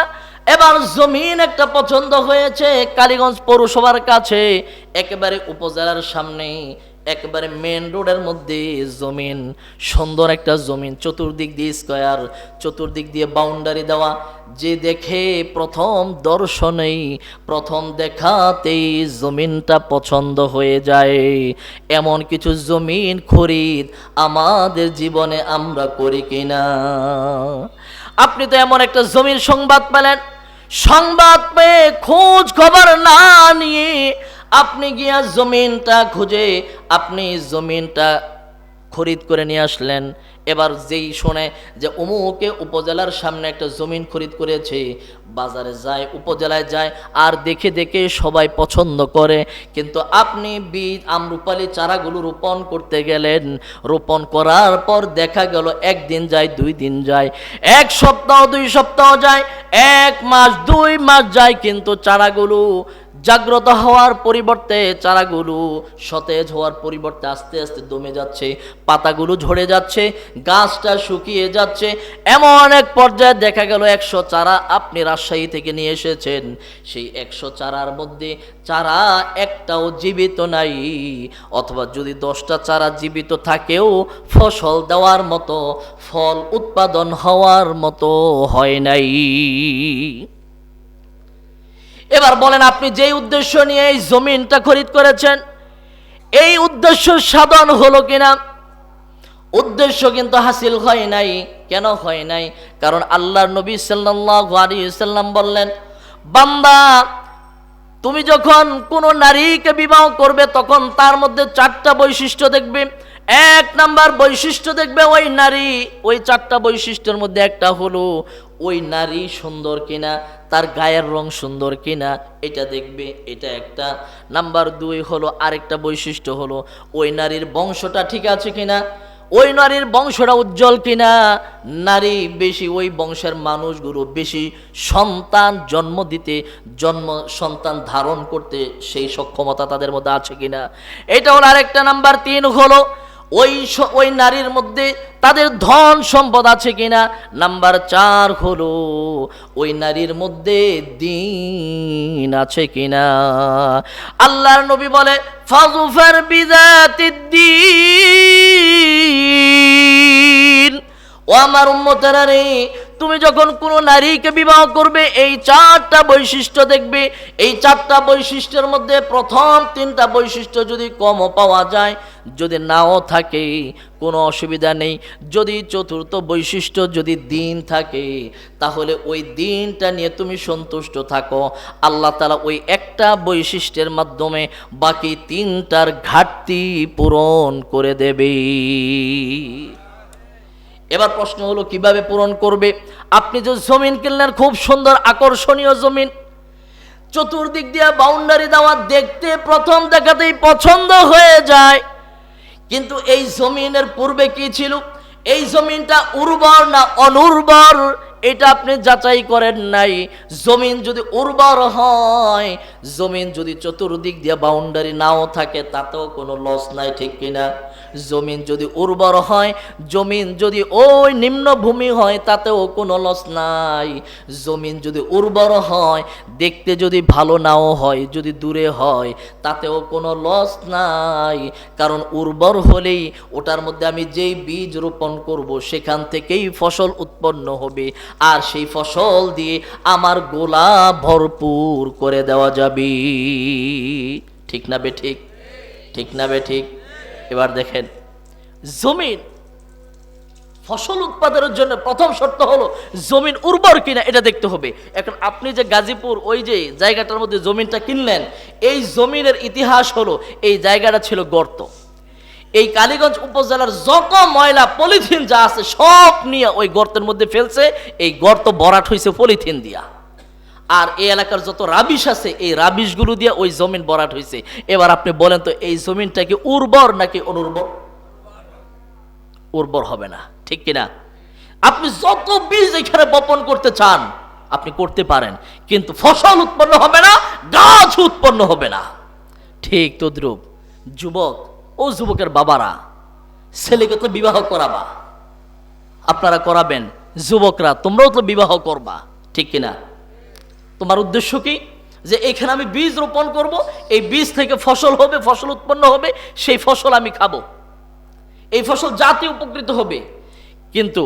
এবার জমিন একটা পছন্দ হয়েছে কালীগঞ্জ পৌরসভার কাছে, একেবারে উপজেলার সামনে, একেবারে মেন রোডের মধ্যে জমিন, সুন্দর একটা জমিন, চতুর্দিক দিয়ে স্কয়ার, চতুর্দিক দিয়ে বাউন্ডারি দেওয়া। যে দেখে প্রথম দর্শনেই, প্রথম দেখাতেই জমিনটা পছন্দ হয়ে যায়, এমন কিছু জমিন খরিদ আমাদের জীবনে আমরা করি কিনা? আপনি তো এমন একটা জমির সংবাদ পেলেন, সংবাদ পেয়ে খোঁজ খবর না নিয়ে আপনি গিয়া জমিনটা খুঁজে আপনি জমিনটা খরিদ করে নিয়ে আসলেন। এবার যেই শোনে যে অমুকে উপজেলার সামনে একটা জমিন খরিদ করেছে, বাজারে যায়, উপজেলায় যায়, আর দেখে দেখে সবাই পছন্দ করে। কিন্তু আপনি বীজ আমরুপালি চারাগুলো রোপণ করতে গেলেন। রোপণ করার পর দেখা গেল একদিন যায়, 2 দিন যায়, 1 সপ্তাহ 2 সপ্তাহ যায়, 1 মাস 2 মাস যায়, কিন্তু চারাগুলো জাগ্রত হওয়ার পরিবর্তে চারাগুলো সতেজ হওয়ার পরিবর্তে আস্তে আস্তে দমে যাচ্ছে, পাতাগুলো ঝরে যাচ্ছে, গাছটা শুকিয়ে যাচ্ছে। এমন এক পর্যায়ে দেখা গেল 100 চারা আপনি রাজশাহী থেকে নিয়ে এসেছেন, সেই 100 চারার মধ্যে চারা একটাও জীবিত নাই, অথবা যদি 10টা চারা জীবিত থাকেও ফসল দেওয়ার মতো, ফল উৎপাদন হওয়ার মতো হয় নাই। এবার বলেন, আপনি যেই উদ্দেশ্য নিয়ে এই জমিনটা খরিদ করেছেন, এই উদ্দেশ্য সাধন হলো কিনা? উদ্দেশ্য কিন্তু হাসিল হয় নাই। কেন হয় নাই? কারণ আল্লাহর নবী সাল্লাল্লাহু আলাইহি ওয়াসাল্লাম বললেন, বান্দা তুমি যখন কোনো নারীকে বিবাহ করবে তখন তার মধ্যে 4টা বৈশিষ্ট্য দেখবে। 1 নাম্বার বৈশিষ্ট্য দেখবে ওই নারী, ওই 4টা বৈশিষ্ট্যের মধ্যে একটা হলো ওই নারী সুন্দর কিনা, তার গায়ের রং সুন্দর কিনা, এটা দেখবে, এটা একটা। নাম্বার 2 হলো আরেকটা বৈশিষ্ট্য হলো ওই নারীর বংশটা ঠিক আছে কিনা, ওই নারীর বংশটা উজ্জ্বল কিনা, নারী বেশি ওই বংশের মানুষগুলো বেশি সন্তান জন্ম দিতে, সন্তান ধারণ করতে সেই সক্ষমতা তাদের মধ্যে আছে কিনা, এটা হলো আরেকটা। নাম্বার 3 হলো ওই নারীর মধ্যে তাদের ধন সম্পদ আছে কিনা। নাম্বার 4 হলো ওই নারীর মধ্যে দ্বীন আছে কিনা। আল্লাহর নবী বলে, ফাজফার বিযাতিদ্দীন। ও আমার উম্মতেরা রে, তুমি যখন কোনো নারীকে বিবাহ করবে এই 4টা বৈশিষ্ট্য দেখবে। এই 4টা বৈশিষ্ট্যের মধ্যে প্রথম 3টা বৈশিষ্ট্য যদি কমও পাওয়া যায়, যদি নাও থাকে কোনো অসুবিধা নেই। যদি 4র্থ বৈশিষ্ট্য যদি দ্বীন থাকে, তাহলে ওই দ্বীনটা নিয়ে তুমি সন্তুষ্ট থাকো। আল্লাহ তাআলা ওই একটা বৈশিষ্ট্যের মাধ্যমে বাকি 3টার ঘাটতি পূরণ করে দেবে। এবার প্রশ্ন হলো কিভাবে পূরণ করবে? আপনি যে জমিন কিনলেন, খুব সুন্দর আকর্ষণীয় জমিন, চতুর্দিক দিয়ে বাউন্ডারি দেওয়া, দেখতে প্রথম দেখাতেই পছন্দ হয়ে যায়, কিন্তু এই জমিনের পূর্বে কি ছিল? এই জমিনটা উর্বর না অনুর্বর এটা আপনি যাচাই করেন নাই। জমিন যদি উর্বর হয়, জমিন যদি চতুর্দিক দিয়ে বাউন্ডারি নাও থাকে, তাতেও কোনো লস নাই, ঠিক কিনা? জমিন যদি উর্বর হয়, জমিন যদি ওই নিম্নভূমি হয়, তাতেও কোনো লস নাই। জমিন যদি উর্বর হয়, দেখতে যদি ভালো নাও হয়, যদি দূরে হয়, তাতেও কোনো লস নাই। কারণ উর্বর হলেই ওটার মধ্যে আমি যেই বীজ রোপণ করব, সেখান থেকেই ফসল উৎপন্ন হবে, আর সেই ফসল দিয়ে আমার গোলা ভরপুর করে দেওয়া যাবে। ঠিক না বে ঠিক? ঠিক না বে ঠিক? এবার দেখেন, জমিন ফসল উৎপাদনের জন্য প্রথম শর্ত হলো জমিন উর্বর কিনা এটা দেখতে হবে। এখন আপনি যে গাজীপুর ওই যে জায়গাটার মধ্যে জমিনটা কিনলেন, এই জমিনের ইতিহাস হলো এই জায়গাটা ছিল গর্ত। এই কালীগঞ্জ উপজেলার যত ময়লা পলিথিন যা আছে সব নিয়ে ওই গর্তের মধ্যে ফেলছে। এই গর্ত ভরাট হয়েছে পলিথিন দিয়া, আর এই এলাকার যত রাবিশ আছে এই রাবিশগুলো দিয়ে ওই জমিন ভরাট হয়েছে। এবার আপনি বলেন তো, এই জমিনটা কি উর্বর নাকি অনুর্বর? উর্বর হবে না, ঠিক কিনা? আপনি যত বীজ এখানে বপন করতে চান আপনি করতে পারেন, কিন্তু ফসল উৎপন্ন হবে না, গাছ উৎপন্ন হবে না। ঠিক তদ্রূপ যুবক ও যুবকের বাবারা, ছেলেকে তো বিবাহ করাবা, আপনারা করাবেন, যুবকরা তোমরাও তো বিবাহ করবা, ঠিক কিনা? তোমার উদ্দেশ্য কি? যে এখানে আমি বীজ রোপণ করব, এই বীজ থেকে ফসল হবে, ফসল উৎপন্ন হবে, সেই ফসল আমি খাবো, এই ফসল জাতি উপকৃত হবে। কিন্তু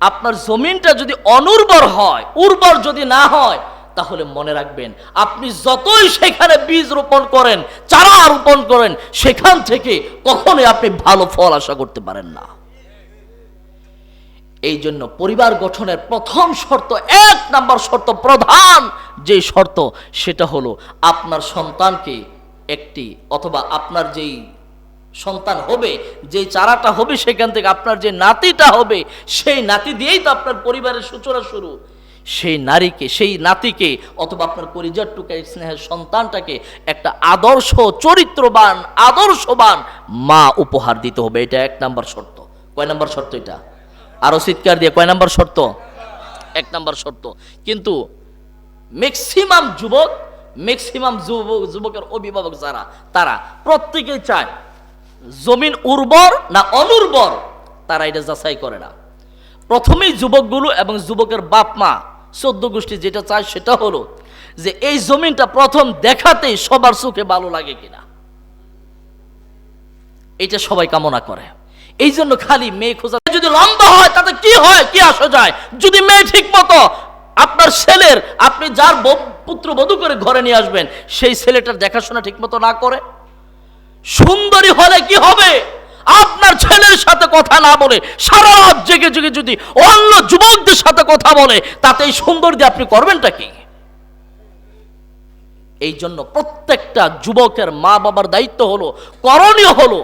আপনার জমিনটা যদি অনুর্বর হয়, উর্বর যদি না হয়, তাহলে মনে রাখবেন, আপনি যতই সেখানে বীজ রোপণ করেন, চারা রোপণ করেন, সেখান থেকে কখনোই আপনি ভালো ফল আশা করতে পারেন না। এই জন্য পরিবার গঠনের প্রথম শর্ত, 1 নাম্বার শর্ত, প্রধান যে শর্ত, সেটা হলো আপনার সন্তানকে একটি, অথবা আপনার যেই সন্তান হবে, যে চারাটা হবে, সেখান থেকে আপনার যে নাতিটা হবে, সেই নাতি দিয়েই তো আপনার পরিবারের সূচনা শুরু। সেই নারীকে, সেই নাতিকে, অথবা আপনার পরিবার টুকে স্নেহের সন্তানটাকে একটা আদর্শ চরিত্রবান, আদর্শবান মা উপহার দিতে হবে। এটা 1 নাম্বার শর্ত। কয় নাম্বার শর্ত এটা? আরো চিৎকার দিয়ে, কয় নাম্বার শর্ত? 1 নাম্বার শর্ত। কিন্তু ম্যাক্সিমাম যুবক ম্যাক্সিমাম যুবকের অভিভাবক যারা, তারা প্রত্যেকেই চায় জমিন উর্বর না অনুর্বর, তারা এটা যাচাই করে না। প্রথমেই যুবকগুলো এবং যুবকের বাপ মা 14 গোষ্ঠী যেটা চায় সেটা হলো যে এই জমিনটা প্রথম দেখাতেই সবার চোখে ভালো লাগে কিনা, এটা সবাই কামনা করে। এই জন্য খালি মেয়ে খোঁজা, যদি লম্বা হয় তাতে কি হয়, কি আসা যায়, যদি মেয়ে ঠিক মতো আপনার ছেলের, আপনি যার পুত্র বধূ করে ঘরে নিয়ে আসবেন সেই ছেলেটার দেখাশোনা ঠিক মতো না করে, সুন্দরী হলে কি হবে, আপনার ছেলের সাথে কথা না বলে সারা রাত জেগে জেগে যদি অন্য যুবকদের সাথে কথা বলে, তাতে এই সুন্দর দিয়ে আপনি করবেনটা কি? এই জন্য প্রত্যেকটা যুবকের মা বাবার দায়িত্ব হলো, করণীয় হলো,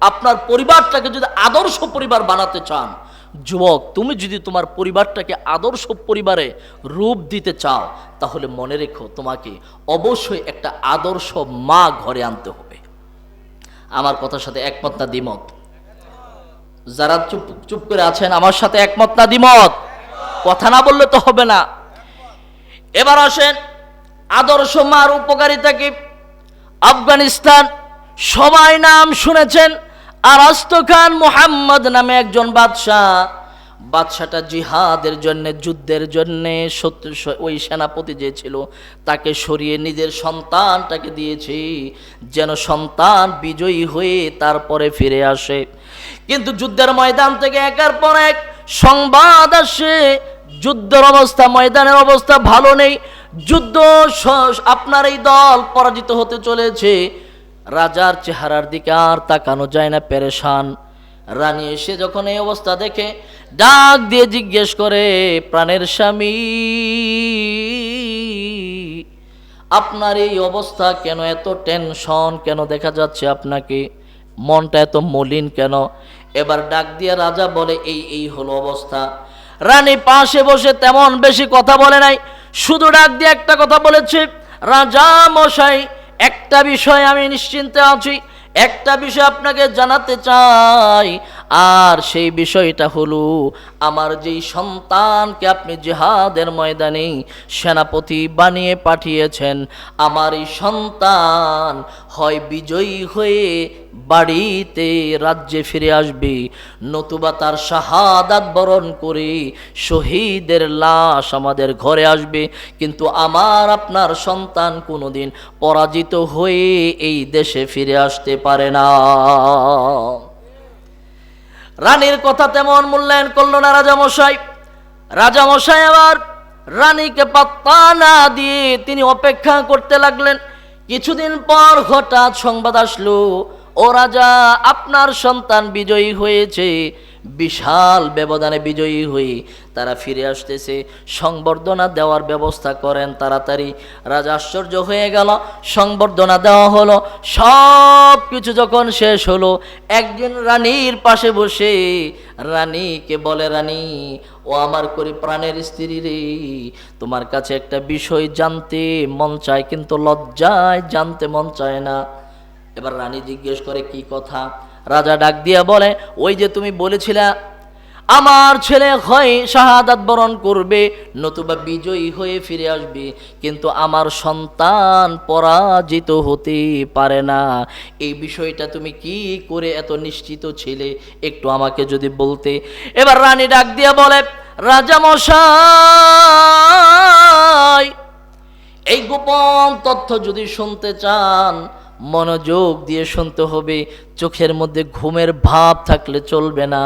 আপনার পরিবারটাকে যদি আদর্শ পরিবার বানাতে চান, যুবক তুমি যদি তোমার পরিবারটাকে আদর্শ পরিবারে রূপ দিতে চাও, তাহলে মনে রেখো তোমাকে অবশ্যই একটা আদর্শ মা ঘরে আনতে হবে। আমার কথার সাথে একমত না দ্বিমত? যারা চুপ চুপ করে আছেন আমার সাথে একমত না দ্বিমত? কথা না বললে তো হবে না। এবার আসেন আদর্শ মার উপকারিতা কি। আফগানিস্তান, সবাই নাম শুনেছেন, আরাস্তু খান মুহাম্মদ নামে একজন বাদশাটা জিহাদের জন্য, যুদ্ধের জন্য ওই সেনাপতি যে ছিল তাকে সরিয়ে নিজের সন্তানটাকে দিয়েছে, যেন সন্তান বিজয়ী হয়ে তারপরে ফিরে আসে। কিন্তু যুদ্ধের ময়দান থেকে একের পর এক সংবাদ আসে, যুদ্ধের অবস্থা, ময়দানের অবস্থা ভালো নেই, যুদ্ধ, আপনার এই দল পরাজিত হতে চলেছে। রাজার চেহারার দিকে আর তাকানো যায় না, পেরেশান। রানী এসে যখন এই অবস্থা দেখে ডাক দিয়ে জিজ্ঞেস করে, প্রাণের স্বামী আপনার এই অবস্থা কেন, এত টেনশন কেন দেখা যাচ্ছে আপনাকে, মনটা এত মলিন কেন? এবার ডাক দিয়ে রাজা বলে, এই হলো অবস্থা। রানী পাশে বসে তেমন বেশি কথা বলে নাই, শুধু ডাক দিয়ে একটা কথা বলেছে, রাজা মশাই একটা বিষয় আমি নিশ্চিন্তে আছি, একটা বিষয় আপনাকে জানাতে চাই, আর সেই বিষয়টা হলো আমার যেই সন্তানকে আপনি জিহাদের ময়দানে সেনাপতি বানিয়ে পাঠিয়েছেন, আমার এই সন্তান হয় বিজয়ী হয়ে বাড়িতে রাজ্যে ফিরে আসবে, নতুবা তার শাহাদাত বরণ করে শহীদের লাশ আমাদের ঘরে আসবে, কিন্তু আমার আপনার সন্তান কোনোদিন পরাজিত হয়ে এই দেশে ফিরে আসতে পারে না। রানীর কথা তেমন মূল্যায়ন করলো না রাজামশাই আবার রানীকে পাত্তা না দিয়ে তিনি অপেক্ষা করতে লাগলেন। কিছুদিন পর হঠাৎ সংবাদ আসলো, ও রাজা আপনার সন্তান বিজয়ী হয়েছে, বিশাল ব্যবধানে বিজয়ী হয়ে তারা ফিরে আসতেছে, সংবর্ধনা দেওয়ার ব্যবস্থা করেন তাড়াতাড়ি। রাজা আশ্চর্য হয়ে গেল, সংবর্ধনা দেওয়া হলো, সব কিছু যখন শেষ হলো, একজন রানীর পাশে বসে রানীকে বলে, রানী ও আমার করে প্রাণের স্ত্রী রে, তোমার কাছে একটা বিষয় জানতে মন চায়, কিন্তু লজ্জায় জানতে মন চায় না। এবার রানী জিজ্ঞেস করে, কি কথা? রাজা ডাক দিয়া বলে, ওই যে তুমি বলেছিলা আমার ছেলে হয় শাহাদাত বরণ করবে, নতুবা বিজয়ী হয়ে ফিরে আসবে, কিন্তু আমার সন্তান পরাজিত হতে পারে না, এই বিষয়টা তুমি কি করে এত নিশ্চিত ছিলে, একটু আমাকে যদি বলতে। এবার রানী ডাক দিয়া বলে, রাজা মশাই এই গোপন তথ্য যদি শুনতে চান মনোযোগ দিয়ে শুনতে হবে, চোখের মধ্যে ঘুমের ভাব থাকলে চলবে না।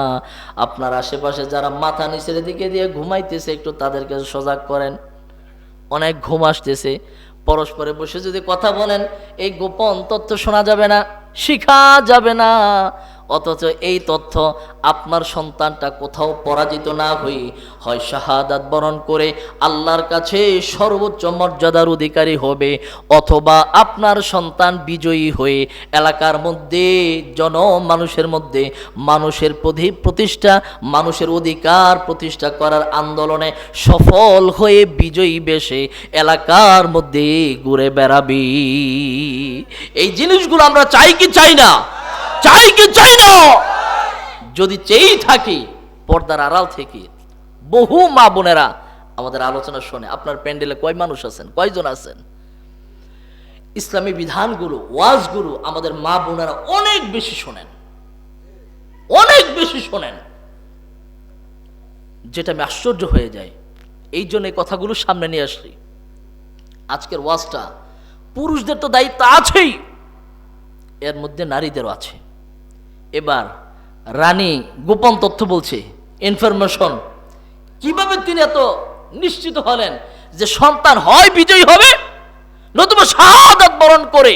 আপনার আশেপাশে যারা মাথা নিচের দিকে দিয়ে ঘুমাইতেছে একটু তাদেরকে সজাগ করেন, অনেক ঘুম আসতেছে। পরস্পরে বসে যদি কথা বলেন এই গোপন তথ্য শোনা যাবে না, শিখা যাবে না। অথচ এই তথ্য আপনার সন্তানটা কোথাও পরাজিত না হয়ে হয় শাহাদাত বরণ করে আল্লাহর কাছে সর্বোচ্চ মর্যাদার অধিকারী হবে, অথবা আপনার সন্তান বিজয়ী হয়ে এলাকার মধ্যে মানুষের মধ্যে মানুষের প্রতিষ্ঠা, মানুষের অধিকার প্রতিষ্ঠা করার আন্দোলনে সফল হয়ে বিজয়ী বেশে এলাকার মধ্যে ঘুরে বেড়াবি। এই জিনিসগুলো আমরা চাই কি চাই না? চাই কি চাই না? যদি চেয়েই থাকি, পর্দার আড়াল থেকে বহু মা বোনেরা আমাদের আলোচনা শোনে। আপনার প্যান্ডেলে কয় মানুষ আছেন, কয়জন আছেন? ইসলামী বিধানগুলো, ওয়াজগুলো আমাদের মা বোনেরা অনেক বেশি শোনেন, অনেক বেশি শোনেন, যেটা আমি আশ্চর্য হয়ে যায়। এই জন্য এই কথাগুলো সামনে নিয়ে আসছি। আজকের ওয়াজটা পুরুষদের তো দায়িত্ব আছেই, এর মধ্যে নারীদেরও আছে। এবার রানী গোপন তথ্য বলছে, ইনফরমেশন, কিভাবে তিনি এত নিশ্চিত হলেন যে সন্তান হয় বিজয়ী হবে, নতুবা শাহাদাত বরণ করে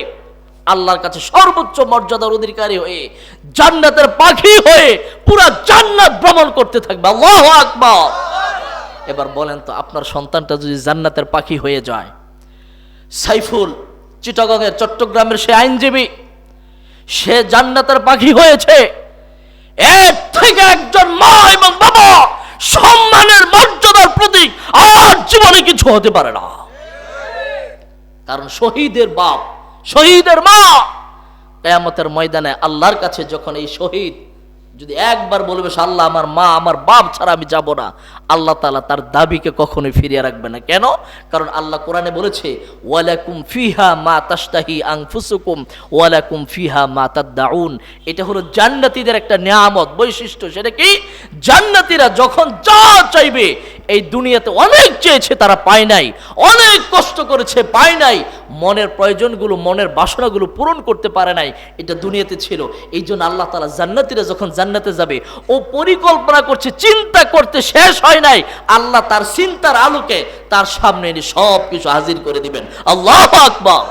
আল্লাহর কাছে সর্বোচ্চ মর্যাদার অধিকারী হয়ে জান্নাতের পাখি হয়ে পুরা জান্নাত ভ্রমণ করতে থাকবে। আল্লাহু আকবার। এবার বলেন তো, আপনার সন্তানটা যদি জান্নাতের পাখি হয়ে যায়, সাইফুল চিটাগংয়ের, চট্টগ্রামের সে আইনজীবী, সে জান্নাতের পাখি হয়েছে, এর থেকে একজন মা এবং বাবা সম্মানের মর্যাদার প্রতীক আর জীবনে কিছু হতে পারে না। কারণ শহীদের বাপ, শহীদের মা কিয়ামতের ময়দানে আল্লাহর কাছে যখন এই শহীদ যদি একবার বলবে আল্লাহ আমার মা আমার বাপ ছাড়া আমি যাব না, আল্লাহ তাআলা তার দাবিকে কখনোই ফিরিয়ে রাখবে না। কেন? কারণ আল্লাহ কোরআনে বলেছে, ওয়ালাকুম ফিহা মা তাশতাহি আনফুসুকুম ওয়ালাকুম ফিহা মা তাদউন। এটা হলো জান্নাতীদের একটা নিয়ামত, বৈশিষ্ট্য। সেটা কি? জান্নাতীরা যখন যা চাইবে, এই দুনিয়াতে অনেক চেয়েছে তারা পায় নাই, অনেক কষ্ট করেছে পায় নাই, মনের প্রয়োজনগুলো, মনের বাসনাগুলো পূরণ করতে পারে নাই, এটা দুনিয়াতে ছিল। এই জন্য আল্লাহ তাআলা জান্নাতীরা যখন জান্নাতে যাবে, ও পরিকল্পনা করছে, চিন্তা করতে শেষ হয় নাই, আল্লাহ তার চিন্তার আলোকে তার সামনে এনে সব কিছু হাজির করে দিবেন। আল্লাহু আকবার।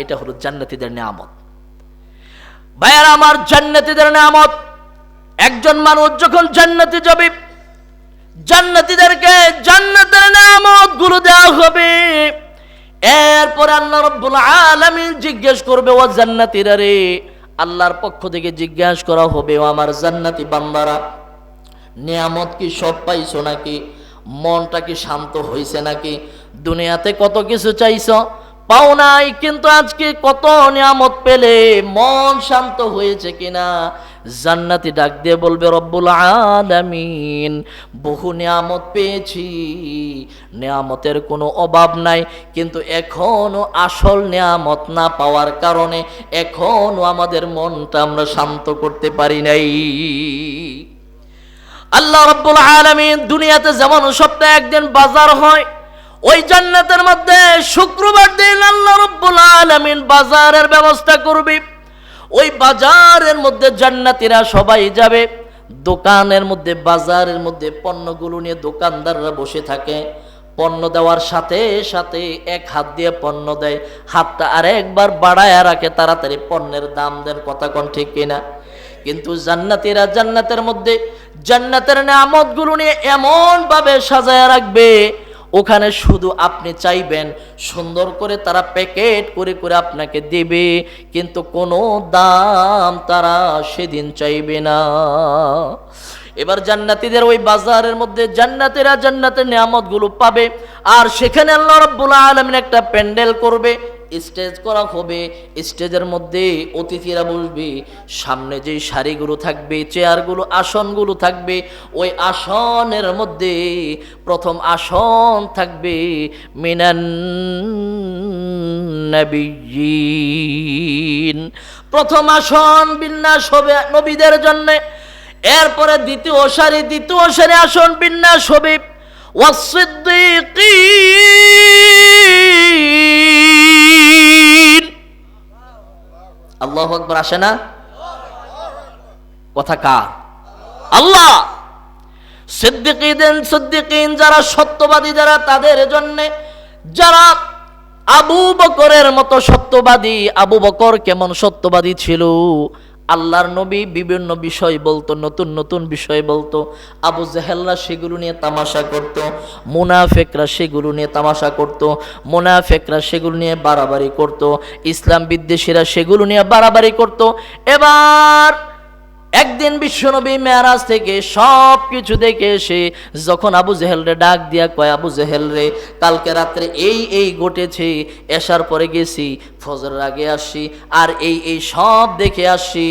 এটা হলো জান্নাতীদের নিয়ামত। ভাইয়ারা আমার, জান্নাতীদের নিয়ামত। একজন মানুষ যখন জান্নাতে যাবে, জান্নাতীদেরকে জান্নাতের নিয়ামত গুলো দেওয়া হবে। এরপরে আল্লাহ রাব্বুল আলামিন জিজ্ঞেস করবে, ও জান্নাতীরা রে, আল্লাহর পক্ষ থেকে জিজ্ঞাসা করা হবে, ও আমার জান্নাতি বান্দারা, নিয়ামত কি সব পাইছো নাকি? মনটা কি শান্ত হয়েছে নাকি? দুনিয়াতে কত কিছু চাইছো, পাও নাই, কিন্তু আজকে কত নিয়ামত পেলে, মন শান্ত হয়েছে কিনা? জান্নাতি ডাক দিয়ে বলবে, রব্বুল আলামিন, বহু নিয়ামত পেয়েছি, নিয়ামতের কোনো অভাব নাই, কিন্তু এখনো আসল নিয়ামত না পাওয়ার কারণে এখনো আমাদের মনটা আমরা শান্ত করতে পারি নাই। আল্লাহ রাব্বুল আলামিন দুনিয়াতে যেমন সপ্তাহে একদিন বাজার হয়, ওই জান্নাতের মধ্যে শুক্রবার দিন আল্লাহ রাব্বুল আলামিন বাজারের ব্যবস্থা করবে। ওই বাজারের মধ্যে জান্নাতীরা সবাই যাবে, দোকানের মধ্যে, বাজারের মধ্যে পণ্যগুলো নিয়ে দোকানদাররা বসে থাকে। পণ্য দেওয়ার সাথে সাথে এক হাত দিয়ে পণ্য দেয়, হাতটা আরেকবার বাড়ায় রাখে, তাড়াতাড়ি পণ্যের দাম দেন। কথা কোন ঠিক কিনা? কিন্তু জান্নাতীরা জান্নাতের মধ্যে জান্নাতের নিয়ামতগুলো নিয়ে এমন ভাবে সাজায় রাখবে, ওখানে শুধু আপনি চাইবেন, সুন্দর করে তারা প্যাকেট করে করে আপনাকে দেবে, কিন্তু কোনো দাম তারা সেদিন চাইবে না। এবার জান্নাতীদের ওই বাজারের মধ্যে জান্নাতীরা জান্নাতের নিয়ামতগুলো পাবে, আর সেখানে আল্লাহ রাব্বুল আলামিন একটা প্যান্ডেল করবে, স্টেজ করা হবে। স্টেজের মধ্যে অতিথিরা বসবে, সামনে যে সারিগুলো থাকবে, চেয়ারগুলো, আসনগুলো থাকবে, ওই আসনের মধ্যে প্রথম আসন থাকবে মিনান নাবিয়্যিন, প্রথম আসন বিন্যাস হবে নবীদের জন্য। এরপরে দ্বিতীয় সারি আসন বিন্যাস হবে ওয়াসসিদ্দীকিন। আল্লাহু আকবার। আসে না কথা? কার? আল্লাহ। সিদ্দিকিন যারা সত্যবাদী, যারা তাদের জন্য, যারা আবু বকরের মতো সত্যবাদী। আবু বকর কেমন সত্যবাদী ছিল? আল্লাহর নবী বিভিন্ন বিষয় বলতো, নতুন নতুন বিষয় বলতো। আবু জেহেলরা সেগুলো নিয়ে তামাশা করত, মুনাফেকরা সেগুলো নিয়ে তামাশা করত, মুনাফেকরা সেগুলো নিয়ে বাড়াবাড়ি করত, ইসলাম বিদ্বেষীরা সেগুলো নিয়ে বাড়াবাড়ি করত। এবার একদিন বিশ্বনবী মেরাজ থেকে সব কিছু দেখে এসে যখন আবু জেহেল রে ডাক দিয়া কয়, আবু জেহেল রে, কালকে রাত্রে এই ঘটেছে, এশার পরে গেছি, ফজরের আগে আসি, আর এই সব দেখে আসি।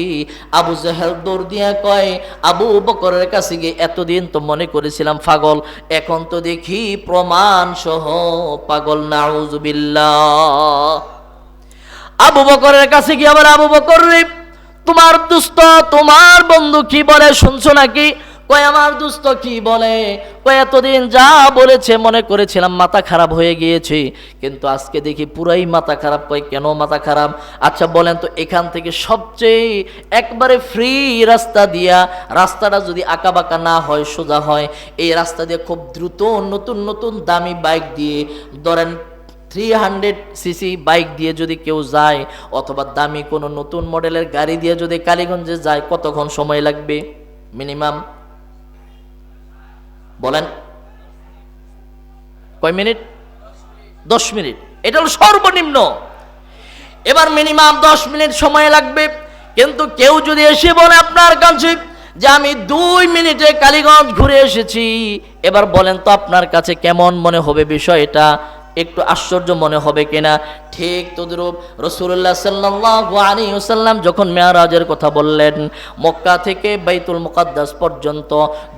আবু জেহেল দৌড় দিয়া কয়, আবু বকরের কাছে গিয়ে, এতদিন তো মনে করেছিলাম পাগল, এখন তো দেখি প্রমাণ সহ পাগল। নাউজুবিল্লাহ। আবু বকরের কাছে গিয়ে আবার, আবু বকর রে, তোমার দুস্থ তোমার বন্ধু কি বলে শুনছো নাকি? কয় আমার দুস্থ কি বলে? কয় এতদিন যা বলেছে মনে করেছিলাম মাথা খারাপ হয়ে গিয়েছে, কিন্তু আজকে দেখি পুরাই মাথা খারাপ। কয় কেন মাথা খারাপ? আচ্ছা বলেন তো, এখান থেকে সবচেয়ে একবারে ফ্রি রাস্তা দিয়া, রাস্তাটা যদি আঁকাবাঁকা না হয়, সোজা হয়, এই রাস্তা দিয়ে খুব দ্রুত নতুন নতুন দামি বাইক দিয়ে, ধরেন 300cc বাইক দিয়ে যদি কেউ যায়, অথবা দামি কোনো নতুন মডেলের গাড়ি দিয়ে যদি কালীগঞ্জে যায়, কতক্ষণ সময় লাগবে মিনিমাম? বলেন কয় মিনিট? 10 মিনিট। এটা হলো সর্বনিম্ন। এবার মিনিমাম 10 মিনিট সময় লাগবে। কিন্তু কেউ যদি এসে বলে আপনার কাছে যে আমি 2 মিনিটে কালীগঞ্জ ঘুরে এসেছি, এবার বলেন তো আপনার কাছে কেমন মনে হবে বিষয়টা? একটু আশ্চর্য মনে হবে কিনা? ঠিক তদ্রূপ রাসূলুল্লাহ সাল্লাল্লাহু আলাইহি ওয়াসাল্লাম যখন মেরাজের কথা বললেন, মক্কা থেকে বাইতুল মুকাদ্দাস পর্যন্ত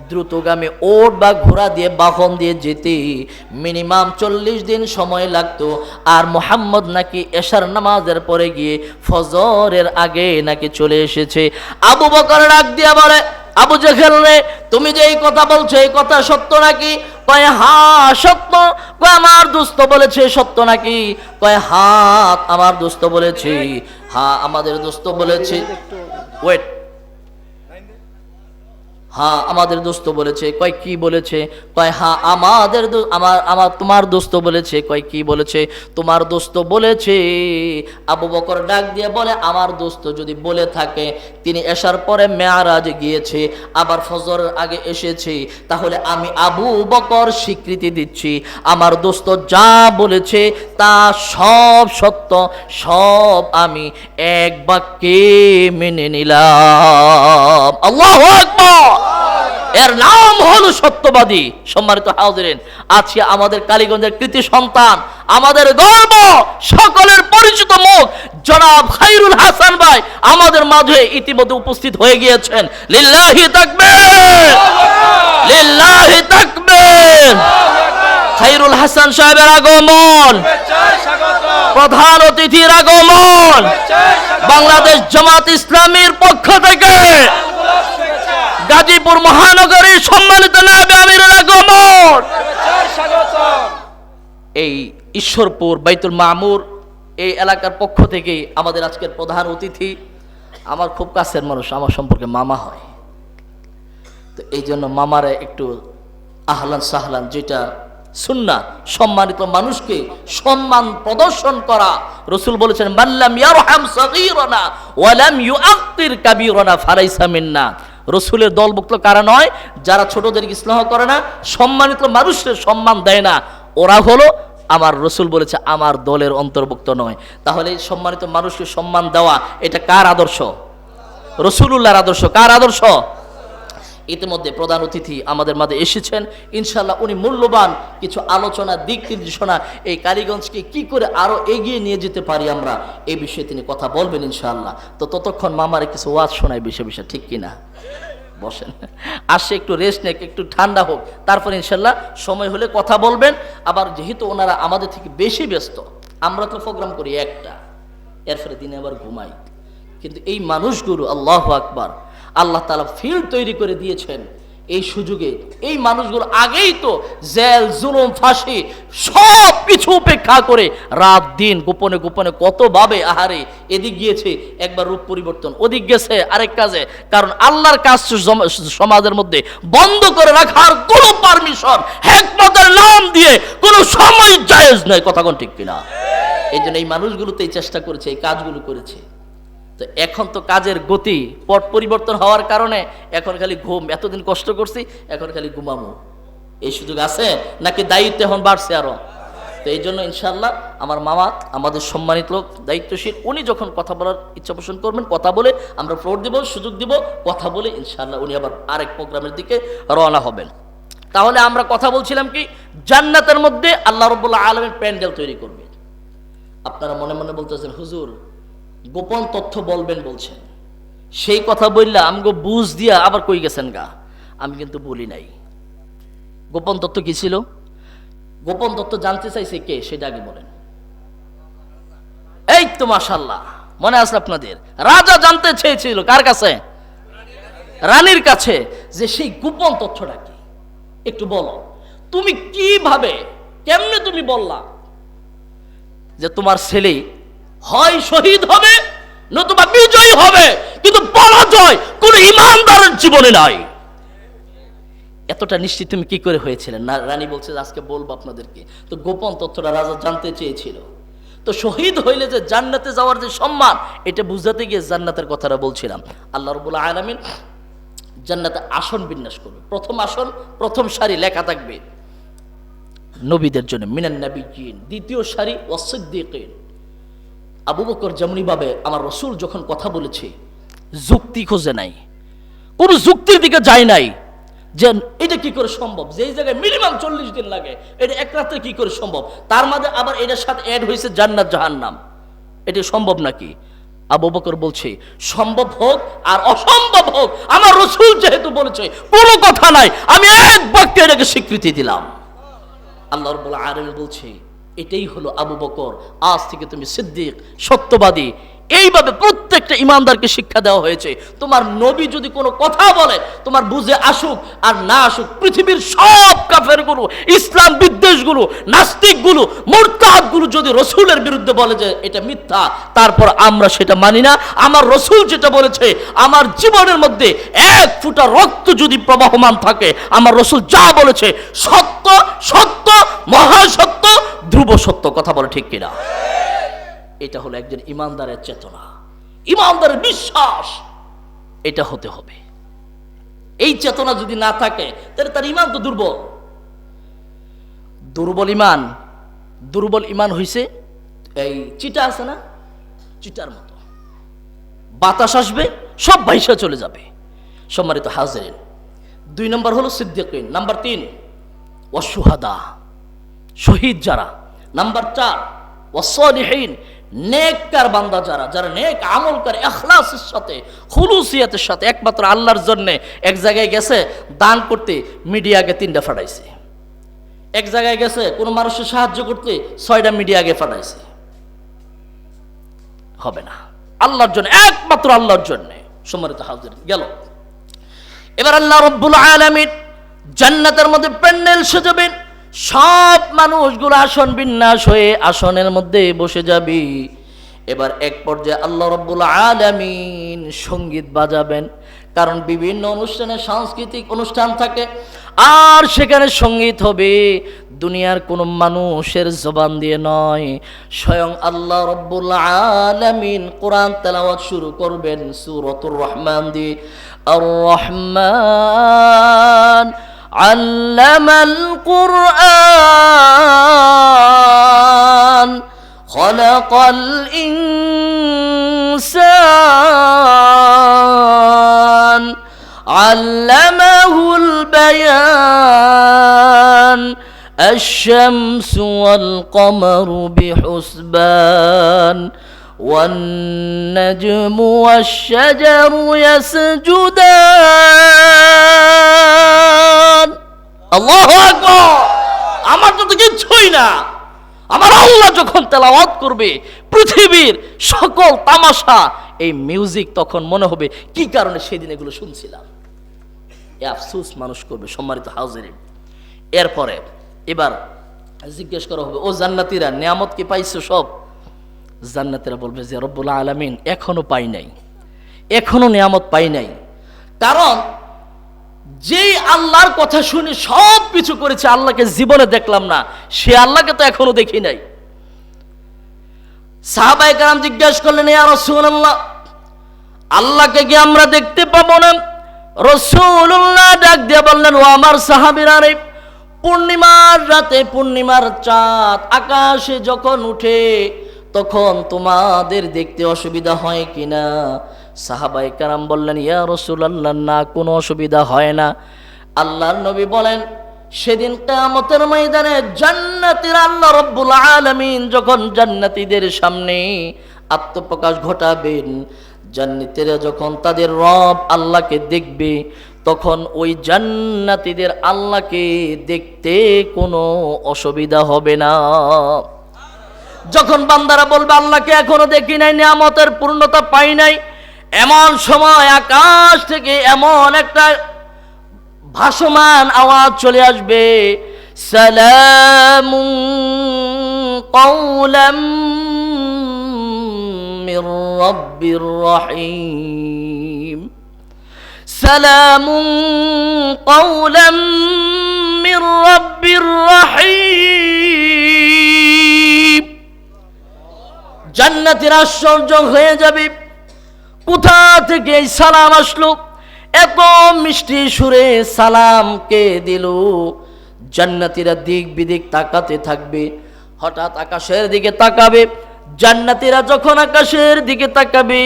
দ্রুতগামী ওট বা ঘোড়া দিয়ে, বাহন দিয়ে যেতে মিনিমাম 40 দিন সময় লাগতো। আর মুহাম্মদ নাকি এশার নামাজের পরে গিয়ে ফজরের আগে নাকি চলে এসেছে। আবু বকর ডাক দিয়া বলে, আবু জেহেল রে, তুমি যে এই কথা বলছো, এই কথা সত্য নাকি? কয় হ্যাঁ সত্য। কয় আমার দোস্ত বলেছে সত্য নাকি? কয় হ্যাঁ আমার দোস্ত বলেছে। হ্যাঁ আমাদের দোস্ত বলেছে। ওয়েট, হ্যাঁ আমাদের দোস্ত বলেছে। কয় কি বলেছে? কয় হ্যাঁ আমাদের আমার তোমার দোস্ত বলেছে। কয় কি বলেছে? তোমার দোস্ত বলেছে। আবু বকর ডাক দিয়ে বলে, আমার দোস্ত যদি বলে থাকে তিনি এশার পরে মেয়ারাজ গিয়েছে, আবার ফজরের আগে এসেছে, তাহলে আমি আবু বকর স্বীকৃতি দিচ্ছি আমার দোস্ত যা বলেছে তা সব সত্য, সব আমি এক বাক্যে মেনে নিলাম। আল্লাহু আকবার। এর নাম হলো সত্যবাদী। সম্মানিত হাজিরিন, আজকে আমাদের কালীগঞ্জের কৃতি সন্তান, আমাদের গর্ব, সকলের পরিচিত মুখ জনাব খায়রুল হাসান ভাই আমাদের মাঝে ইতিমধ্যে উপস্থিত হয়ে গিয়েছেন। লিল্লাহি তাকবীর, লিল্লাহি তাকবীর। খায়রুল হাসান সাহেবের আগমন, প্রধান অতিথির আগমন, বাংলাদেশ জামাত ইসলামীর পক্ষ থেকে গাজীপুর মহানগরীর সম্মানিত নায়েবে আমিরের আগমন। এই ঈশ্বরপুর বাইতুল মামুর এই এলাকার পক্ষ থেকে আমাদের আজকের প্রধান অতিথি আমার খুব কাছের মানুষ, আমার সম্পর্কে মামা হয়, তো এই জন্য মামারে একটু আহলান সাহলান, যেটা সুন্নাত, সম্মানিত মানুষকে সম্মান প্রদর্শন করা। রাসূল বলেছেন, মাল্লাম ইয়ারহাম সাগীরানা ওয়া লাম ইউআক্কির কাবীরানা ফালাইসা মিন্না। রসুলের দলভুক্ত কারা নয়? যারা ছোটদেরকে স্নেহ করে না, সম্মানিত মানুষের সম্মান দেয় না, ওরা হলো আমার, রসুল বলেছে আমার দলের অন্তর্ভুক্ত নয়। তাহলে সম্মানিত মানুষকে সম্মান দেওয়া, এটা কার আদর্শ? রসুলুল্লাহর আদর্শ। কার আদর্শ? ইতিমধ্যে প্রধান অতিথি আমাদের মাঝে এসেছেন, ইনশাআল্লাহ উনি মূল্যবান কিছু আলোচনা, দিক নির্দেশনা, এই কালীগঞ্জকে কি করে আরো এগিয়ে নিয়ে যেতে পারি আমরা, এই বিষয়ে তিনি কথা বলবেন ইনশাআল্লাহ। তো ততক্ষণ মামারে কিছু ওয়াজ শোনায় বিষয় বিষয়, ঠিক কিনা? বসেন, আসে একটু রেস্ট নেক, একটু ঠান্ডা হোক, তারপর ইনশাআল্লাহ সময় হলে কথা বলবেন। আবার যেহেতু ওনারা আমাদের থেকে বেশি ব্যস্ত, আমরা তো প্রোগ্রাম করি একটা, এরপরে দিনে আবার ঘুমাই, কিন্তু এই মানুষগুলো, আল্লাহু আকবার, আল্লাহ তাআলা ফিল্ড তৈরি করে দিয়েছেন এই সুযোগে। এই মানুষগুলো আগেই তো জেল, জুলুম, ফাঁসি সব কিছু উপেক্ষা করে রাত দিন গোপনে গোপনে কতভাবে আহারে এদিক গিয়েছে, একবার রূপ পরিবর্তন, ওদিক গেছে আরেক কাজে। কারণ আল্লাহর কাজ সমাজের মধ্যে বন্ধ করে রাখার কোনো পারমিশন, হিকমতের নাম দিয়ে কোনো সময় জায়েজ নয়। কথা কোন ঠিক কিনা? এই জন্য এই মানুষগুলো তো এই চেষ্টা করেছে, এই কাজগুলো করেছে। তো এখন তো কাজের গতি পট পরিবর্তন হওয়ার কারণে এখন খালি ঘুম, এতদিন কষ্ট করছি এখন খালি ঘুমামো, এই সুযোগ আছে নাকি? দায়িত্ব এখন বাড়ছে আরো। তো এই জন্য ইনশাআল্লাহ আমার মামা, আমাদের সম্মানিত লোক, দায়িত্বশীল, উনি যখন কথা বলার ইচ্ছা পোষণ করবেন, কথা বলে আমরা ফ্লোর দিব, সুযোগ দিব, কথা বলে ইনশাআল্লাহ উনি আবার আরেক প্রোগ্রামের দিকে রওনা হবেন। তাহলে আমরা কথা বলছিলাম কি, জান্নাতের মধ্যে আল্লাহ রাব্বুল আলামিন প্যান্ডেল তৈরি করবে। আপনারা মনে মনে বলতেছেন, হুজুর গোপন তথ্য বলবেন বলছেন, সেই কথা বললে আমগো বুঝ দিয়া আবার কই গেছেন গা। আমি কিন্তু বলি নাই। গোপন তথ্য কি ছিল? গোপন তথ্য জানতে চাইছে কে, সেটা আগে বলেন। এই তো মাশাআল্লাহ, মনে আছে আপনাদের? রাজা জানতে চেয়েছিল কার কাছে? রানীর কাছে, যে সেই গোপন তথ্যটা কি একটু বলো। তুমি কিভাবে, কেমনে তুমি বললা যে তোমার ছেলে হয় শহীদ হবে নতুবা বিজয়ী হবে, কিন্তু পরাজয় কোন ইমানদারের জীবনে নাই? এতটা নিশ্চিত তুমি কি করে হয়েছিলেন? না, রানী বলছে আজকে বলবো আপনাদেরকে। তো গোপন তথ্যটা রাজা জানতে চেয়েছিল। তো শহীদ হইলে যে জান্নাতে যাওয়ার যে সম্মান, এটা বুঝাতে গিয়ে জান্নাতের কথাটা বলছিলাম। আল্লাহ রাব্বুল আলামিন জান্নাতে আসন বিন্যাস করবে। প্রথম আসন, প্রথম সারি লেখা থাকবে নবীদের জন্য, মিনান নাবিয়্যিন। দ্বিতীয় সারি ওয়াসিদ্দিকিন। আবু বকর যেমনি ভাবে আমার রসুল যখন কথা বলেছে যুক্তি খোঁজে নাই, কোন যুক্তির দিকে যায় নাই যে এটা কি করে সম্ভব, যে এই জায়গায় মিনিমাম 40 দিন লাগে এটা এক রাতে কি করে সম্ভব, তার মাঝে আবার এটার সাথে অ্যাড হয়েছে জান্নাত জাহান্নাম, এটা সম্ভব নাকি? আবু বকর বলছে সম্ভব হোক আর অসম্ভব হোক, আমার রসুল যেহেতু বলেছে কোনো কথা নাই, আমি এক বাক্যে এটাকে স্বীকৃতি দিলাম। আল্লাহ রাব্বুল আলামিন বলছে এটাই হলো আবু বকর, আজ থেকে তুমি সিদ্দিক, সত্যবাদী। এইভাবে প্রত্যেকটা ইমানদারকে শিক্ষা দেওয়া হয়েছে। তোমার নবী যদি কোনো কথা বলে তোমার বুঝে আসুক আর না আসুক, পৃথিবীর সব কাফেরগুলো, ইসলাম বিদ্বেষগুলো, নাস্তিকগুলো, মুরতাদগুলো যদি রসুলের বিরুদ্ধে বলে যে এটা মিথ্যা, তারপর আমরা সেটা মানি না। আমার রসুল যেটা বলেছে, আমার জীবনের মধ্যে এক ফোঁটা রক্ত যদি প্রবাহমান থাকে, আমার রসুল যা বলেছে সত্য, সত্য, মহাসত্য, ধ্রুব সত্য। কথা বলে ঠিক কিনা? এটা হলো একজন ইমানদারের চেতনা, ইমানদারের বিশ্বাস। এটা হতে হবে। এই চেতনা যদি না থাকে তাহলে তার ইমান তো দুর্বল। দুর্বল ইমান হইছে এই চিটা আছে না, চিটার মতো। বাতাস আসবে সব ভাইসা চলে যাবে। সম্মানিত হাজিরিন, 2 নম্বর হলো সিদ্দিকিন। নাম্বার 3 ওয়াসশুহাদা, শহীদ যারা। নাম্বার 4 ওয়াসসালিহিন, নেককার বান্দা যারা, যারা নেক আমল করে ইখলাসের সাথে, খুলুসিয়াতের সাথে, একমাত্র আল্লাহর জন্য। এক জায়গায় গেছে দান করতে, মিডিয়াকে 3টা ফাটাইছে। এক জায়গায় গেছে কোন মানুষের সাহায্য করতে, 6টা মিডিয়াকে ফাটাইছে। হবে না। আল্লাহর জন্য, একমাত্র আল্লাহর জন্য। সম্মানিত হাজির, গেল। এবার আল্লাহ রাব্বুল আলামিন জান্নাতের মধ্যে প্যান্ডেল সাজাবেন। সব মানুষগুলো আসন বিন্যাস হয়ে আসনের মধ্যে বসে যাবে। এবার এক পর্যায়ে আল্লাহ রাব্বুল আলামিন সঙ্গীত বাজাবেন, কারণ বিভিন্ন অনুষ্ঠানে সাংস্কৃতিক অনুষ্ঠান থাকে, আর সেখানে সঙ্গীত হবে দুনিয়ার কোনো মানুষের জবান দিয়ে নয়, স্বয়ং আল্লাহ রাব্বুল আলামিন কোরআন তেলাওয়াত শুরু করবেন সূরাতুর রহমান দিয়ে। আর রহমান আল্লামাল কুরআন খালাকাল ইনসান আল্লামাহুল বায়ান الشمس والقمر بحسبان والنجم والشجر يسجدان আল্লাহু আকবার। আমার তো কিছুই না, আমার আল্লাহ যখন তেলাওয়াত করবে পৃথিবীর সকল তামাশা, এই মিউজিক তখন মনে হবে কি কারণে সেদিন এগুলো শুনছিলাম। এ আফসোস মানুষ করবে। সম্মানিত হাজিরিন, এরপরে এবার জিজ্ঞেস করা হবে, ও জান্নাতীরা নিয়ামত কি পাইছো সব? জান্নাতীরা বলবে যে রব্বুল আলামিন এখনো পাই নাই, এখনো নিয়ামত পাই নাই। কারণ যেই আল্লাহর কথা শুনে সব কিছু করেছে, আল্লাহকে জীবনে দেখলাম না, সে আল্লাহকে তো এখনো দেখি নাই। সাহাবায়ে কেরাম জিজ্ঞেস করলেন, ইয়া রাসূলুল্লাহ, আল্লাহকে কি আমরা দেখতে পাবো না? রাসূলুল্লাহ ডাক দিয়ে বললেন, ও আমার সাহাবীরা রে, পূর্ণিমার রাতে পূর্ণিমার চাঁদ আকাশে যখন উঠে তখন তোমাদের দেখতে অসুবিধা হয় কিনা? সাহাবায়ে কেরাম বললেন, ইয়া রাসূলুল্লাহ, না, কোনো অসুবিধা হয় না। আল্লাহর নবী বলেন, সেদিন কিয়ামতের ময়দানে জান্নাতীরা আল্লাহ রাব্বুল আলামিন যখন জান্নাতীদের সামনে আত্মপ্রকাশ ঘটাবেন, জান্নাতীরা যখন তাদের রব আল্লাহকে দেখবে, তখন ওই জান্নাতীদের আল্লাহকে দেখতে কোনো অসুবিধা হবে না। যখন বান্দারা বলবে আল্লাহকে এখনো দেখি নাই, নিয়ামতের পূর্ণতা পাই নাই, এমন সময় আকাশ থেকে এমন একটা ভাসমান আওয়াজ চলে আসবে, সালামুন কওলাম মির রাব্বির রহিম, সালামুন কওলাম মির রাব্বির রহিম। জান্নাতীরা আশ্চর্য হয়ে যাবে, কোথা থেকে এই সালাম আসলো, এত মিষ্টি সুরে সালাম কে দিল। জান্নাতীরা দিক বিদিক তাকাতে থাকবে, হঠাৎ আকাশের দিকে তাকাবে। জান্নাতীরা যখন আকাশের দিকে তাকাবে,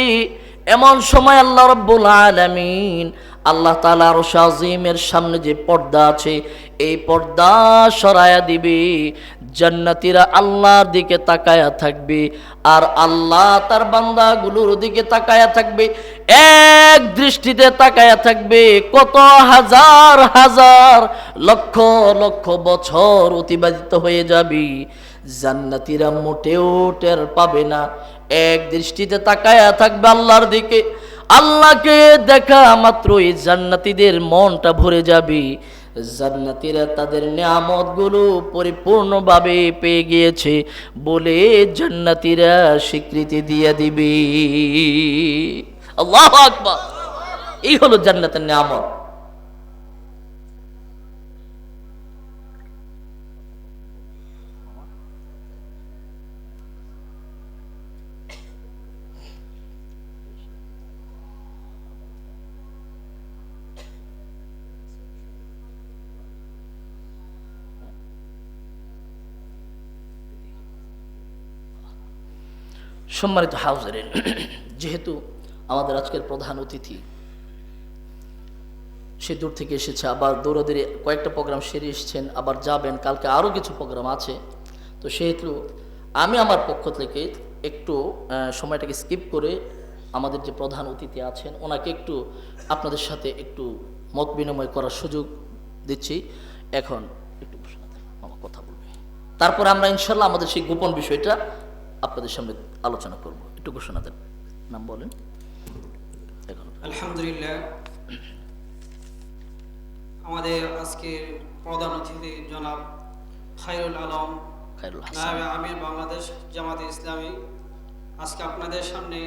এমন সময় আল্লাহ রাব্বুল আলামিন, আল্লাহ তাআলা আরশ আজিমের সামনে যে পর্দা আছে, এই পর্দা সরায়া দিবে। জান্নাতীরা আল্লাহর দিকে তাকায়া থাকবে, আর আল্লাহ তার বান্দাগুলোর দিকে তাকায়া থাকবে, এক দৃষ্টিতে তাকায়া থাকবে। কত হাজার হাজার লক্ষ লক্ষ বছর অতিবাহিত হয়ে যাবে, জান্নাতীরা মোটেও টের পাবে না। এক দৃষ্টিতে তাকায়া থাকবে আল্লাহর দিকে। আল্লাহকে দেখা মাত্রই জান্নাতীদের মনটা ভরে যাবে। জান্নাতীরা তাদের নিয়ামতগুলো পরিপূর্ণভাবে পেয়ে গিয়েছে বলে জান্নাতীরা স্বীকৃতি দিয়ে দিবে। আল্লাহু আকবার। এই হলো জান্নাতের নিয়ামত। সম্মানিত হাউজারেন, যেহেতু আমাদের আজকের প্রধান অতিথি সে দূর থেকে এসেছে, আবার দৌড়াদৌড়ি কয়েকটা প্রোগ্রাম সেরে এসেছেন, আবার যাবেন, কালকে আরও কিছু প্রোগ্রাম আছে, তো সেহেতু আমি আমার পক্ষ থেকে একটু সময়টাকে স্কিপ করে আমাদের যে প্রধান অতিথি আছেন ওনাকে একটু আপনাদের সাথে একটু মত বিনিময় করার সুযোগ দিচ্ছি। এখন একটু আমার কথা বলবে, তারপর আমরা ইনশাল্লাহ আমাদের সেই গোপন বিষয়টা আপনাদের সামনে আলোচনা করব। একটু ঘোষণা দেন, নাম বলেন। আলহামদুলিল্লাহ, আমাদের আজকের প্রধান অতিথি জনাব খায়রুল আলম, নায়েবে আমির বাংলাদেশ জামাতে ইসলামী, আজকে আপনাদের সামনে